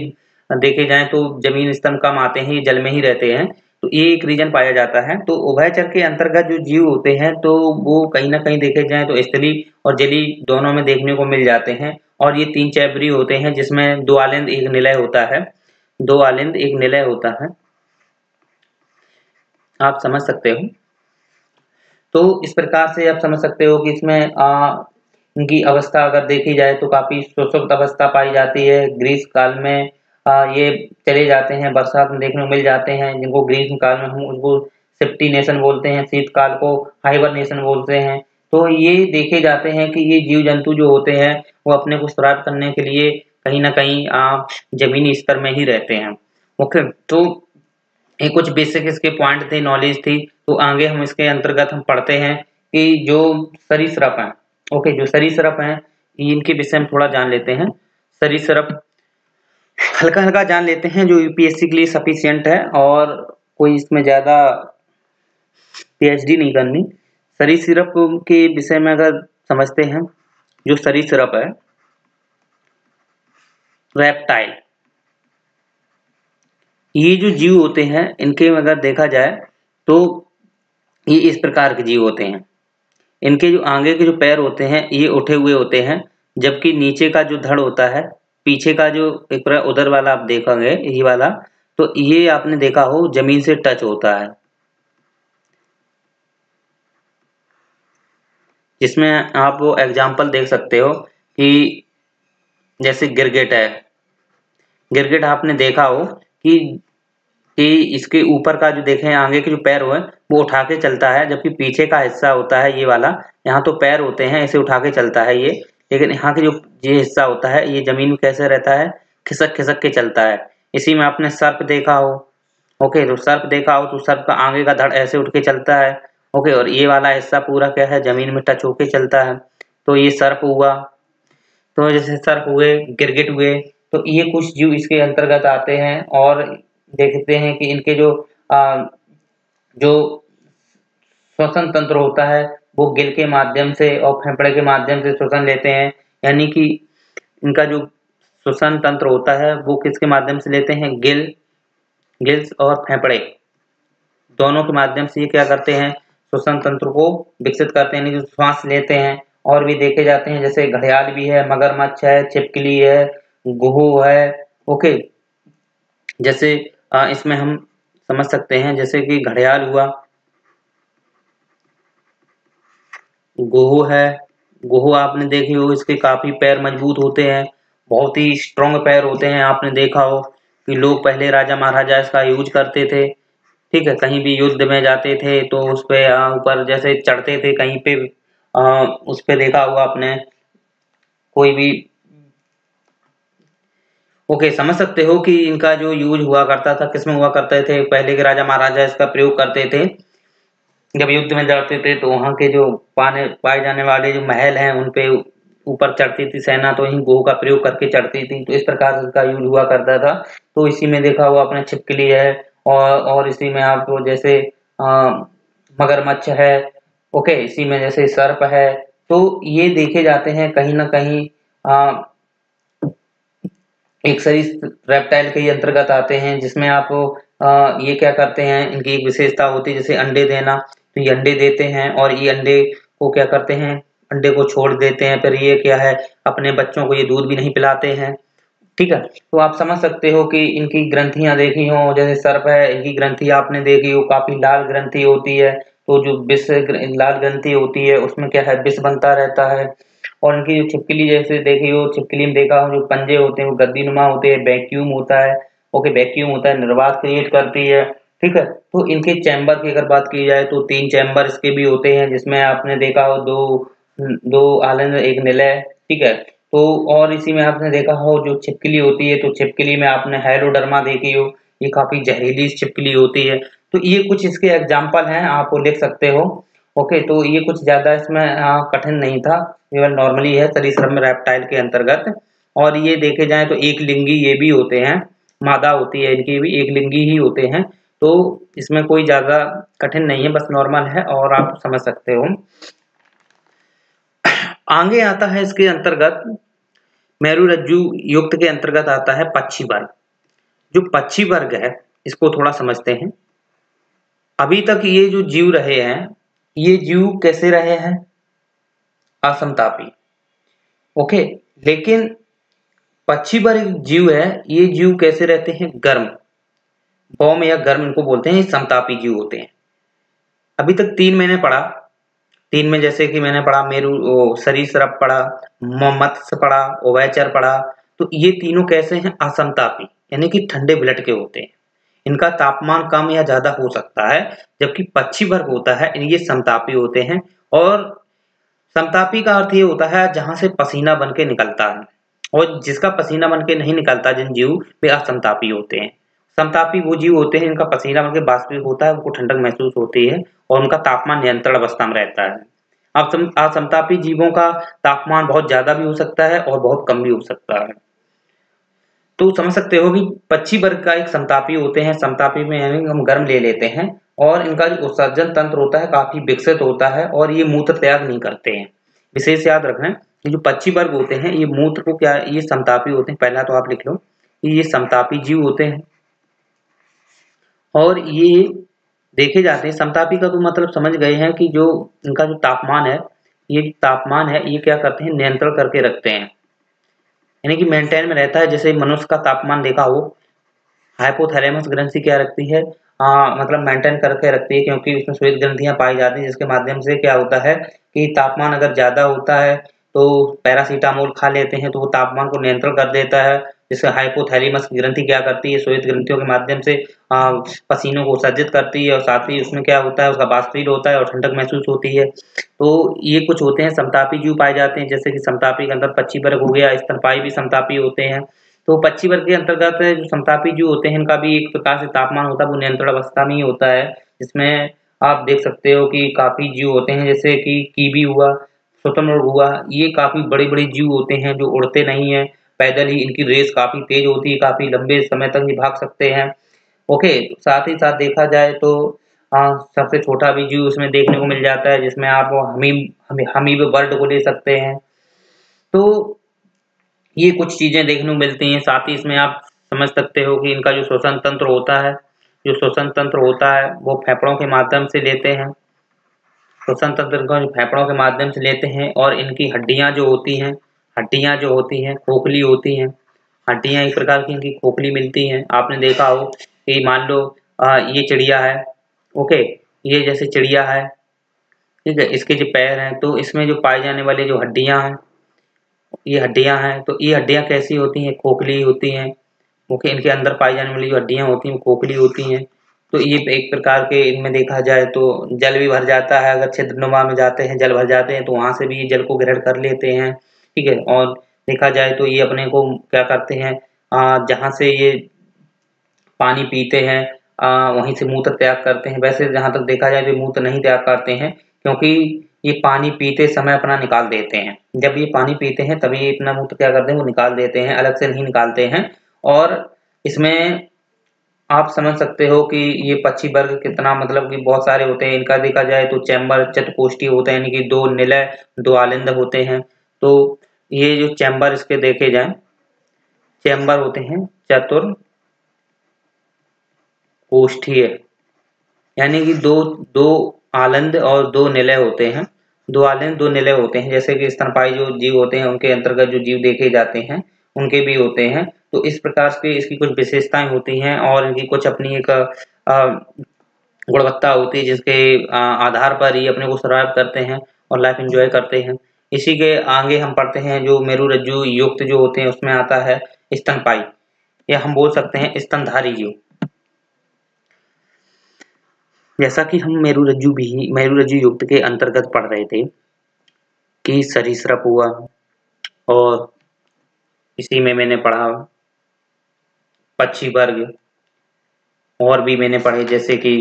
देखे जाएं तो जमीन स्तंभ कम आते हैं, ये जल में ही रहते हैं, तो ये एक रीजन पाया जाता है। तो उभयचर के अंतर्गत जो जीव होते हैं तो वो कहीं ना कहीं देखे जाएं तो स्थली और जली दोनों में देखने को मिल जाते हैं। और ये 3 चैबरी होते हैं, जिसमें 2 आलिंद एक निलय होता है, 2 आलिंद एक निलय होता है, आप समझ सकते हो। तो इस प्रकार से आप समझ सकते हो कि इसमें इनकी अवस्था अगर देखी जाए तो काफी सुषुप्त अवस्था पाई जाती है। ग्रीष्म काल में ये चले जाते हैं, बरसात में देखने को मिल जाते हैं, जिनको ग्रीष्म काल में हम उसको सेप्टिनेशन बोलते हैं, शीतकाल को हाइबरनेशन बोलते हैं। तो ये देखे जाते हैं कि ये जीव जंतु जो होते हैं वो अपने को सुरक्षित करने के लिए कहीं ना कहीं जमीनी स्तर में ही रहते हैं। ओके, तो ये कुछ बेसिक इसके पॉइंट थे, नॉलेज थी। तो आगे हम इसके अंतर्गत हम पढ़ते हैं कि जो सरीसृप हैं, ओके, जो सरीसृप हैं इनके विषय में थोड़ा जान लेते हैं। सरीसृप हल्का हल्का जान लेते हैं, जो यूपीएससी के लिए सफिशिएंट है, और कोई इसमें ज्यादा पीएचडी नहीं करनी। सरीसृप के विषय में अगर समझते हैं, जो सरीसृप है, रेप्टाइल, ये जो जीव होते हैं इनके में अगर देखा जाए तो ये इस प्रकार के जीव होते हैं। इनके जो आगे के जो पैर होते हैं ये उठे हुए होते हैं, जबकि नीचे का जो धड़ होता है, पीछे का जो एक पूरा उधर वाला आप देखोगे ये वाला, तो ये आपने देखा हो जमीन से टच होता है। जिसमें आप वो एग्जाम्पल देख सकते हो कि जैसे गिरगिट है, गिरगिट आपने देखा हो कि इसके ऊपर का जो देखें आगे के जो पैर हुए वो उठा के चलता है, जबकि पीछे का हिस्सा होता है ये वाला, यहाँ तो पैर होते हैं इसे उठा के चलता है ये, लेकिन यहाँ के जो ये हिस्सा होता है ये जमीन में कैसे रहता है, खिसक खिसक के चलता है। इसी में आपने सर्प देखा हो, ओके, तो सर्प देखा हो तो सर्प का आगे का धड़ ऐसे उठ के चलता है, ओके, और ये वाला हिस्सा पूरा क्या है, जमीन में टच होके चलता है। तो ये सर्प हुआ। तो जैसे सर्प हुए, गिरगिट हुए, तो ये कुछ जीव इसके अंतर्गत आते हैं। और देखते हैं कि इनके जो श्वसन तंत्र होता है वो गिल के माध्यम से और फेफड़े के माध्यम से श्वसन लेते हैं, यानी कि इनका जो श्वसन तंत्र होता है वो किसके माध्यम से लेते हैं, गिल्स और फेफड़े दोनों के माध्यम से ये क्या करते हैं, श्वसन तंत्र को विकसित करते हैं, यानी कि श्वास लेते हैं। और भी देखे जाते हैं जैसे घड़ियाल भी है, मगरमच्छ है, छिपकली है, घुघु है, ओके। जैसे इसमें हम समझ सकते हैं जैसे कि घड़ियाल हुआ, घुघु है, घुघु आपने देखी हो इसके काफी पैर मजबूत होते हैं, बहुत ही स्ट्रॉन्ग पैर होते हैं। आपने देखा हो कि लोग पहले राजा महाराजा इसका यूज करते थे, ठीक है, कहीं भी युद्ध में जाते थे तो उस पे ऊपर जैसे चढ़ते थे कहीं पे, उस पे देखा होगा आपने कोई भी, ओके, समझ सकते हो कि इनका जो यूज हुआ करता था किसमें हुआ करते थे, पहले के राजा महाराजा इसका प्रयोग करते थे जब युद्ध में जाते थे, तो वहां के जो पाए जाने वाले जो महल हैं उन पे ऊपर चढ़ती थी सेना, तो इन्हीं गोह का प्रयोग करके चढ़ती थी, तो इस प्रकार से इसका यूज हुआ करता था। तो इसी में देखा हुआ अपने छिपकली है, और इसी में आप जैसे मगरमच्छ है, ओके, इसी में जैसे सर्प है। तो ये देखे जाते हैं कहीं ना कहीं एक सरीसृप रेप्टाइल के ही अंतर्गत आते हैं, जिसमें आप ये क्या करते हैं, इनकी एक विशेषता होती है जैसे अंडे देना, तो ये अंडे देते हैं और ये अंडे को क्या करते हैं, अंडे को छोड़ देते हैं, फिर ये क्या है, अपने बच्चों को ये दूध भी नहीं पिलाते हैं, ठीक है। तो आप समझ सकते हो कि इनकी ग्रंथियां देखी हो, जैसे सर्प है इनकी ग्रंथि आपने देखी हो, काफी लाल ग्रंथि होती है, तो जो लाल ग्रंथि होती है उसमें क्या है, विष बनता रहता है। और इनकी जो छिपकली जैसे देखी हो, छिपकली में देखा हो जो पंजे होते हैं वो गद्दीनुमा होते हैं, वैक्यूम होता है, ओके, वैक्यूम होता है, निर्वात क्रिएट करती है, ठीक है। तो इनके चैम्बर की अगर बात की जाए तो 3 चैम्बर इसके भी होते हैं, जिसमें आपने देखा हो दो दो आलन एक निलय, ठीक है। तो और इसी में आपने देखा हो जो छिपकली होती है, तो छिपकली में आपने हेलोडर्मा देखी हो, ये काफी जहरीली छिपकली होती है। तो ये कुछ इसके एग्जाम्पल हैं, आप वो लिख सकते हो, ओके। तो ये कुछ ज्यादा इसमें कठिन नहीं था, केवल नॉर्मली है सरीसृप में रेप्टाइल के अंतर्गत। और ये देखे जाए तो एक लिंगी ये भी होते हैं, मादा होती है इनकी भी एक लिंगी ही होते हैं, तो इसमें कोई ज्यादा कठिन नहीं है, बस नॉर्मल है और आप समझ सकते हो। आगे आता है इसके अंतर्गत मेरुरज्जु युक्त के अंतर्गत आता है पक्षी वर्ग। जो पक्षी वर्ग है इसको थोड़ा समझते हैं। अभी तक ये जो जीव रहे हैं, ये जीव कैसे रहे हैं, असमतापी, ओके। लेकिन पक्षी वर्ग जीव है, ये जीव कैसे रहते हैं, गर्म, बौम या गर्म इनको बोलते हैं, ये समतापी जीव होते हैं। अभी तक 3 मैंने पढ़ा, 3 में जैसे कि मैंने पढ़ा सरीसृप पढ़ा, मत्स्य पढ़ा, उभयचर पढ़ा, तो ये तीनों कैसे हैं, असमतापी, यानी कि ठंडे ब्लड के होते हैं, इनका तापमान कम या ज्यादा हो सकता है। जबकि पक्षी वर्ग होता है ये समतापी होते हैं, और समतापी का अर्थ ये होता है जहां से पसीना बन के निकलता है, और जिसका पसीना बन के नहीं निकलता जिन जीव, वे असमतापी होते हैं। समतापी वो जीव होते हैं जिनका पसीना बन के बाष्पीभूत होता है, उनको ठंडक महसूस होती है और उनका तापमान नियंत्रण अवस्था में रहता है। अब असमतापी जीवों का तापमान बहुत ज्यादा भी हो सकता है और बहुत कम भी हो सकता है। तो समझ सकते हो कि पक्षी वर्ग का एक समतापी होते हैं, समतापी में यानी हम गर्म ले लेते हैं, और इनका जो उत्सर्जन तंत्र होता है काफी विकसित होता है, और ये मूत्र त्याग नहीं करते हैं। विशेष याद रखना कि जो पक्षी वर्ग होते हैं ये मूत्र को क्या, ये समतापी होते हैं, पहला तो आप लिख लो कि ये समतापी जीव होते हैं, और ये देखे जाते हैं समतापी का तो मतलब समझ गए हैं कि जो इनका जो तापमान है, ये तापमान है ये क्या करते हैं नियंत्रण करके रखते हैं, यानी कि मेंटेन में रहता है। जैसे मनुष्य का तापमान देखा हो, हाइपोथैलेमस ग्रंथि क्या रखती है, मतलब मेंटेन करके रखती है, क्योंकि उसमें श्वेत ग्रंथियां पाई जाती हैं जिसके माध्यम से क्या होता है कि तापमान अगर ज़्यादा होता है तो पैरासीटामोल खा लेते हैं तो वो तापमान को नियंत्रण कर देता है। जिससे हाइपोथैलेमस की ग्रंथि क्या करती है, श्वेत ग्रंथियों के माध्यम से पसीनों को उत्सर्जित करती है और साथ ही उसमें क्या होता है उसका बाष्पील होता है और ठंडक महसूस होती है। तो ये कुछ होते हैं समतापी जीव पाए जाते हैं, जैसे कि समतापी के अंदर पक्षी वर्ग हो गया, स्तनपायी भी समतापी होते हैं। तो पक्षी वर्ग के अंतर्गत जो समतापी जीव होते हैं इनका भी एक प्रकार से तापमान होता है वो नियंत्रण अवस्था में ही होता है। इसमें आप देख सकते हो कि काफी जीव होते हैं, जैसे कि कीवी हुआ, शुतुरमुर्ग हुआ, ये काफी बड़े बड़े जीव होते हैं जो उड़ते नहीं है, पैदल ही इनकी रेस काफी तेज होती है, काफी लंबे समय तक ही भाग सकते हैं। ओके, साथ ही साथ देखा जाए तो सबसे छोटा भी जीव उसमें देखने को मिल जाता है, जिसमें आप हमीब बर्ड को ले सकते हैं। तो ये कुछ चीजें देखने को मिलती हैं। साथ ही इसमें आप समझ सकते हो कि इनका जो श्वसन तंत्र होता है, जो श्वसन तंत्र होता है वो फेफड़ों के माध्यम से लेते हैं। श्वसन तंत्र को फेफड़ों के माध्यम से लेते हैं और इनकी हड्डियां जो होती हैं, हड्डियां जो होती हैं खोखली होती हैं। हड्डियां एक प्रकार की इनकी खोखली मिलती हैं। आपने देखा हो कि मान लो ये चिड़िया है, ओके, ये जैसे चिड़िया है, ठीक है, इसके जो पैर हैं तो इसमें जो पाई जाने वाली जो हड्डियां हैं, ये हड्डियां हैं, तो ये हड्डियां कैसी होती हैं, खोखली होती हैं। ओके, इनके अंदर पाई जाने वाली जो हड्डियां होती हैं वो खोखली होती हैं। तो ये एक प्रकार के इनमें देखा जाए तो जल भी भर जाता है, अगर छिद्रनुमा में जाते हैं जल भर जाते हैं तो वहां से भी ये जल को ग्रहण कर लेते हैं, ठीक है। और देखा जाए तो ये अपने को क्या करते हैं, जहाँ से ये पानी पीते हैं वहीं से मूत्र त्याग करते हैं। वैसे जहाँ तक देखा जाए तो मूत्र नहीं त्याग करते हैं, क्योंकि ये पानी पीते समय अपना निकाल देते हैं। जब ये पानी पीते हैं तभी ये अपना मूत्र क्या करते हैं वो निकाल देते हैं, अलग से नहीं निकालते हैं। और इसमें आप समझ सकते हो कि ये पक्षी वर्ग कितना मतलब कि बहुत सारे होते हैं। इनका देखा जाए तो चैम्बर चतुकोष्ठीय होते हैं, यानी कि दो निलय दो आलिंद होते हैं। तो ये जो चैम्बर इसके देखे जाए, चैम्बर होते हैं चतुर्कोष्ठीय, यानी कि दो दो आलंद और दो निलय होते हैं। दो आलंद दो निलय होते हैं, जैसे कि स्तनपायी जो जीव होते हैं उनके अंतर्गत जो जीव देखे जाते हैं उनके भी होते हैं। तो इस प्रकार से इसकी कुछ विशेषताएं होती हैं और इनकी कुछ अपनी एक गुणवत्ता होती है, जिसके आधार पर ये अपने को सर्वाइव करते हैं और लाइफ एंजॉय करते हैं। इसी के आगे हम पढ़ते हैं जो मेरुरज्जु युक्त जो होते हैं उसमें आता है स्तनपायी, या हम बोल सकते हैं स्तनधारी जीव। जैसा कि हम मेरुरज्जु युक्त के अंतर्गत पढ़ रहे थे कि सरीसृप हुआ, और इसी में मैंने पढ़ा पक्षी वर्ग, और भी मैंने पढ़े जैसे कि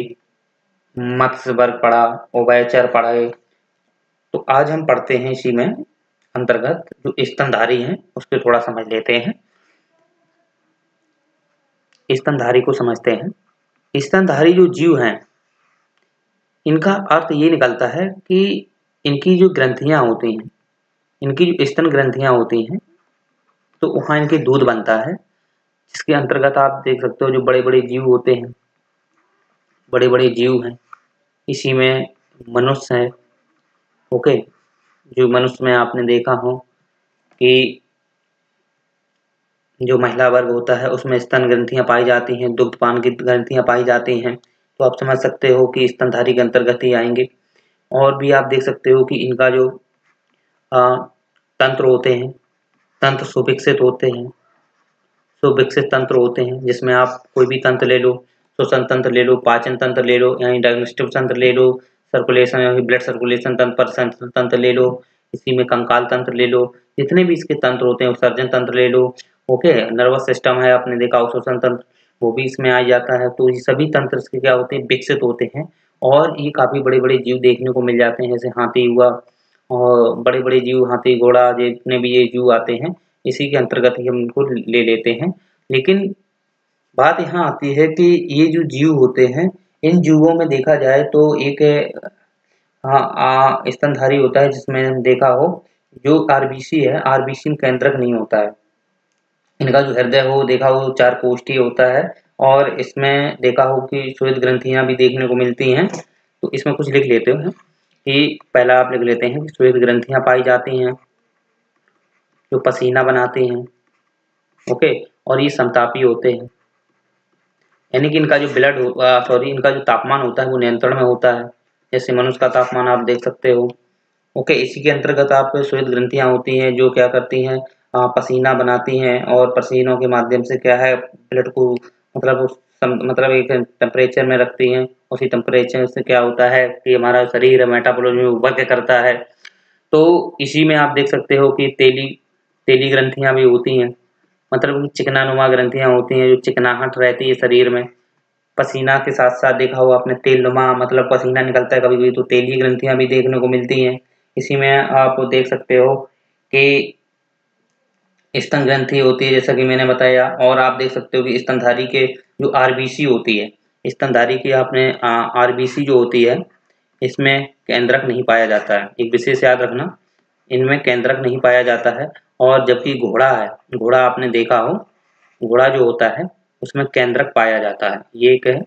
मत्स्य वर्ग पढ़ा, उभयचर पढ़े। तो आज हम पढ़ते हैं इसी में अंतर्गत जो स्तनधारी हैं उसको थोड़ा समझ लेते हैं। स्तनधारी को समझते हैं। स्तनधारी जो जीव हैं इनका अर्थ ये निकलता है कि इनकी जो ग्रंथियां होती हैं, इनकी जो स्तन ग्रंथियां होती हैं, तो वहाँ इनके दूध बनता है, जिसके अंतर्गत आप देख सकते हो जो बड़े बड़े जीव होते हैं, बड़े बड़े जीव हैं। इसी में मनुष्य है, ओके, जो मनुष्य में आपने देखा हो कि जो महिला वर्ग होता है उसमें स्तन ग्रंथियां पाई जाती हैं, दुग्धपान की ग्रंथियां पाई जाती हैं। तो आप समझ सकते हो कि स्तनधारी के अंतर्गत ही आएंगे। और भी आप देख सकते हो कि इनका जो तंत्र होते हैं, तंत्र सुविकसित होते हैं, सुविकसित तंत्र होते हैं, जिसमें आप कोई भी तंत्र ले लो, श्वसन तंत्र ले लो, पाचन तंत्र ले लो, यानी डाइजेस्टिव तंत्र ले लो, सर्कुलेशन यानी ब्लड सर्कुलेशन तंत्र तंत्र ले लो, इसी में कंकाल तंत्र ले लो, जितने भी इसके तंत्र होते हैं, सर्जन तंत्र ले लो, ओके, नर्वस सिस्टम है, आपने देखा श्वसन तंत्र वो भी इसमें आ जाता है। तो ये सभी तंत्र इसके क्या होते हैं विकसित होते हैं, और ये काफी बड़े बड़े जीव देखने को मिल जाते हैं, जैसे हाथी हुआ, और बड़े बड़े जीव हाथी घोड़ा जितने भी ये जीव आते हैं इसी के अंतर्गत ही हम इनको ले लेते हैं। लेकिन बात यहाँ आती है कि ये जो जीव होते हैं इन जीवों में देखा जाए तो एक स्तनधारी होता है, जिसमें देखा हो जो आरबीसी है, आरबीसी केंद्रक नहीं होता है, इनका जो हृदय हो देखा हो 4 कोष्ठीय होता है और इसमें देखा हो कि श्वेत ग्रंथियां भी देखने को मिलती हैं। तो इसमें कुछ लिख लेते हो कि पहला आप लिख लेते हैं कि श्वेत ग्रंथियां पाई जाती हैं जो पसीना बनाती हैं। ओके, और ये समतापी होते हैं, यानी कि इनका जो इनका जो तापमान होता है वो नियंत्रण में होता है, जैसे मनुष्य का तापमान आप देख सकते हो। ओके, इसी के अंतर्गत आप श्वेत ग्रंथियां होती हैं जो क्या करती हैं, पसीना बनाती हैं और पसीनों के माध्यम से क्या है ब्लड को मतलब मतलब एक टेम्परेचर में रखती हैं। उसी टेम्परेचर से क्या होता है कि हमारा शरीर मेटाबॉलिज्म वर्क करता है। तो इसी में आप देख सकते हो कि तेली तेली ग्रंथियां भी होती हैं, मतलब चिकनानुमा ग्रंथियां होती हैं जो चिकनाहट रहती है शरीर में। पसीना के साथ साथ देखा होगा आपने तेलनुमा, मतलब पसीना निकलता है कभी कभी तो तेलीय ग्रंथियां भी देखने को मिलती हैं। इसी में आप देख सकते हो कि स्तन ग्रंथि होती है जैसा कि मैंने बताया, और आप देख सकते हो कि स्तनधारी के जो आरबीसी होती है, स्तनधारी की आपने आरबीसी जो होती है इसमें केंद्रक नहीं पाया जाता है। एक विशेष याद रखना, इनमें केंद्रक नहीं पाया जाता है। और जबकि घोड़ा है, घोड़ा आपने देखा हो, घोड़ा जो होता है उसमें केंद्रक पाया जाता है। ये एक है,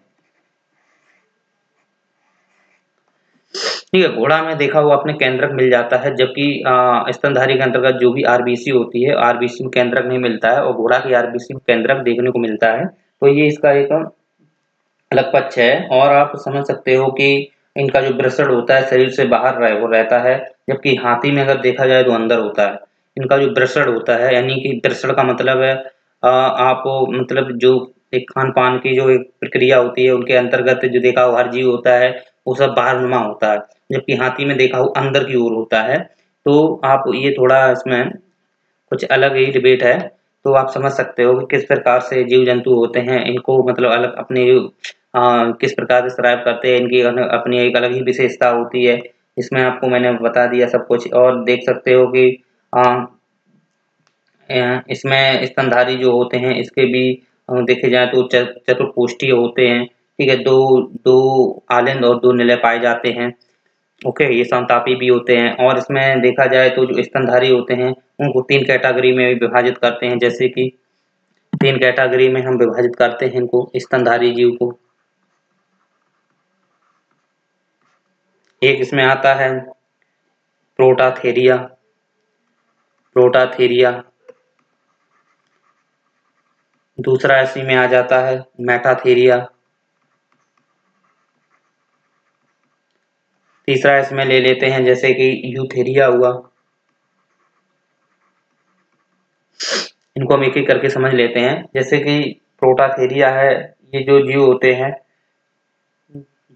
ठीक है। घोड़ा में देखा हुआ आपने केंद्रक मिल जाता है, जबकि स्तनधारी के अंतर्गत जो भी आरबीसी होती है आरबीसी में केंद्रक नहीं मिलता है और घोड़ा की आरबीसी में केंद्रक देखने को मिलता है। तो ये इसका एक अलग पक्ष है। और आप समझ सकते हो कि इनका जो वृषण होता है शरीर से बाहर वो रहता है, जबकि हाथी में अगर देखा जाए तो अंदर होता है। इनका जो वृषण होता है, यानी कि वृषण का मतलब है आप मतलब जो एक खान पान की जो एक प्रक्रिया होती है उनके अंतर्गत जो देखा हो हर जीव होता है वो सब बाहरनुमा होता है, जबकि हाथी में देखा हो अंदर की ओर होता है। तो आप ये थोड़ा इसमें कुछ अलग ही डिबेट है। तो आप समझ सकते हो कि किस प्रकार से जीव जंतु होते हैं, इनको मतलब अलग अपने किस प्रकार से सर्वाइव करते हैं, इनकी अपनी एक अलग ही विशेषता होती है। इसमें आपको मैंने बता दिया सब कुछ। और देख सकते हो कि अ, इसमें स्तनधारी जो होते हैं इसके भी देखे जाए तो चतुर्कोष्ठीय होते हैं, ठीक है। दो दो आलिंद और दो निलय पाए जाते हैं। ओके, ये समतापी भी होते हैं। और इसमें देखा जाए तो जो स्तनधारी होते हैं उनको 3 कैटेगरी में भी विभाजित करते हैं, जैसे कि 3 कैटेगरी में हम विभाजित करते हैं इनको स्तनधारी जीव को। एक इसमें आता है प्रोटाथेरिया, प्रोटाथेरिया। दूसरा इसी में आ जाता है मेटाथेरिया। तीसरा इसमें ले लेते हैं जैसे कि यूथेरिया हुआ। इनको हम एक एक करके समझ लेते हैं। जैसे कि प्रोटाथेरिया है, ये जो जीव होते हैं,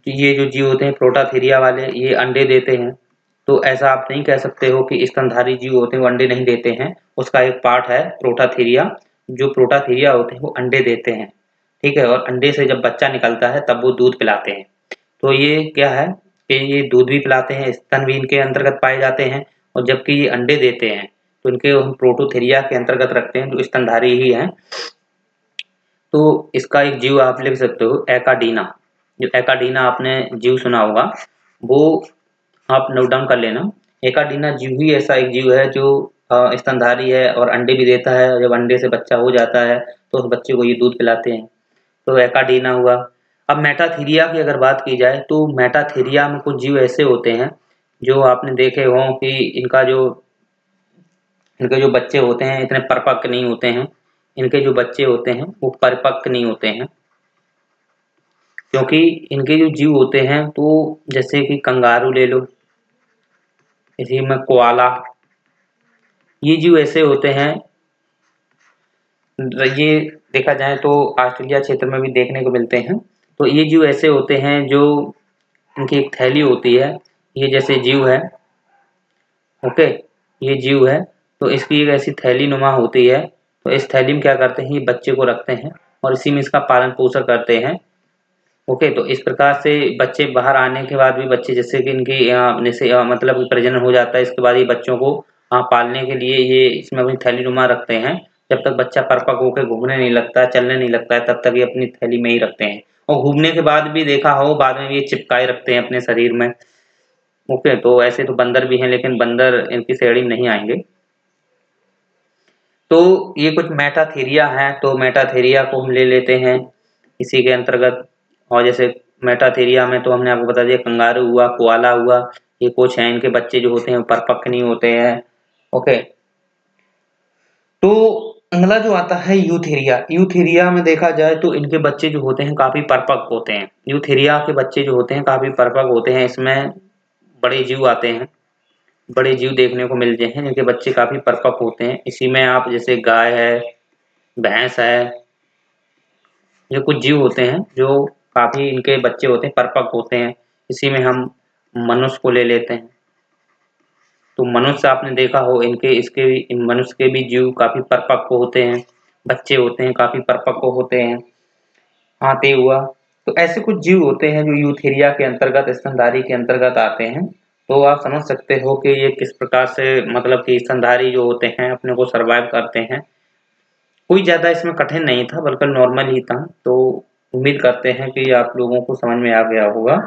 ये जो जीव होते हैं प्रोटाथेरिया वाले, ये अंडे देते हैं। तो ऐसा आप नहीं कह सकते हो कि स्तनधारी जीव होते हैं वो अंडे नहीं देते हैं। उसका एक पार्ट है प्रोटाथेरिया, जो प्रोटाथेरिया होते हैं वो अंडे देते हैं, ठीक है। और अंडे से जब बच्चा निकलता है तब वो दूध पिलाते हैं। तो ये क्या है कि ये दूध भी पिलाते हैं, स्तन भी इनके अंतर्गत पाए जाते हैं। और जबकि ये अंडे देते हैं तो इनके हम प्रोटोथेरिया के अंतर्गत रखते हैं, जो स्तनधारी ही हैं। तो इसका एक जीव आप लिख सकते हो एकाडीना। जो एकाडीना आपने जीव सुना होगा वो आप नोट डाउन कर लेना। एकाडीना जीव ही ऐसा एक जीव है जो स्तनधारी है और अंडे भी देता है। जब अंडे से बच्चा हो जाता है तो उस बच्चे को ये दूध पिलाते हैं। तो एकाडीना हुआ। अब मेटाथीरिया की अगर बात की जाए तो मेटाथीरिया में कुछ जीव ऐसे होते हैं जो आपने देखे हों कि इनके जो बच्चे होते हैं इतने परिपक्व नहीं होते हैं। इनके जो बच्चे होते हैं वो परिपक्व नहीं होते हैं, क्योंकि इनके जो जीव होते हैं तो जैसे कि कंगारू ले लो, इसी में कोआला, ये जीव ऐसे होते हैं। ये देखा जाए तो ऑस्ट्रेलिया क्षेत्र में भी देखने को मिलते हैं। तो ये जीव ऐसे होते हैं जो इनकी एक थैली होती है, ये जैसे जीव है, ओके, ये जीव है। तो इसकी एक ऐसी थैली नुमा होती है। तो इस थैली में क्या करते हैं, ये बच्चे को रखते हैं और इसी में इसका पालन पोषण करते हैं। ओके, तो इस प्रकार से बच्चे बाहर आने के बाद भी बच्चे जैसे कि इनकी जैसे मतलब प्रजनन हो जाता है, इसके बाद ये बच्चों को पालने के लिए ये इसमें अपनी थैली नुमा रखते हैं। जब तक बच्चा परिपक्व होकर घूमने नहीं लगता है, चलने नहीं लगता है, तब तक ये अपनी थैली में ही रखते हैं। और घूमने के बाद भी देखा हो बाद में भी ये चिपकाए रखते हैं अपने शरीर में। ओके, तो ऐसे तो बंदर भी हैं लेकिन बंदर इनकी श्रेणी में नहीं आएंगे। तो ये कुछ मेटाथेरिया हैं, तो मेटाथेरिया को हम ले लेते हैं इसी के अंतर्गत। और जैसे मेटाथेरिया में तो हमने आपको बता दिया, कंगारू हुआ, कोआला हुआ, ये कुछ हैं, इनके बच्चे जो होते हैं परिपक्व नहीं होते हैं। ओके, तो अगला जो आता है यूथेरिया। यूथेरिया में देखा जाए तो इनके बच्चे जो होते हैं काफी परिपक्व होते हैं। यूथेरिया के बच्चे जो होते हैं काफी परिपक्व होते हैं। इसमें बड़े जीव आते हैं, बड़े जीव देखने को मिलते हैं जिनके बच्चे काफी परिपक्व होते हैं। इसी में आप जैसे गाय है, भैंस है, ये कुछ जीव होते हैं जो काफी इनके बच्चे होते हैं परिपक्व होते हैं। इसी में हम मनुष्य को ले लेते हैं। तो मनुष्य आपने देखा हो, इनके इसके भी इन मनुष्य के भी जीव काफी परिपक्व होते हैं, बच्चे होते हैं काफी परिपक्व होते हैं। हाथी हुआ, तो ऐसे कुछ जीव होते हैं जो यूथेरिया के अंतर्गत, स्तनधारी के अंतर्गत आते हैं। तो आप समझ सकते हो कि ये किस प्रकार से, मतलब कि स्तनधारी जो होते हैं अपने को सर्वाइव करते हैं। कोई ज्यादा इसमें कठिन नहीं था, बल्कि नॉर्मल ही था। तो उम्मीद करते हैं कि आप लोगों को समझ में आ गया होगा।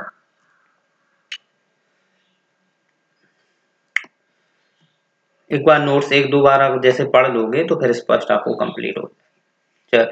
एक बार नोट्स एक दो बार आप जैसे पढ़ लोगे तो फिर स्पष्ट आपको कंप्लीट हो। चल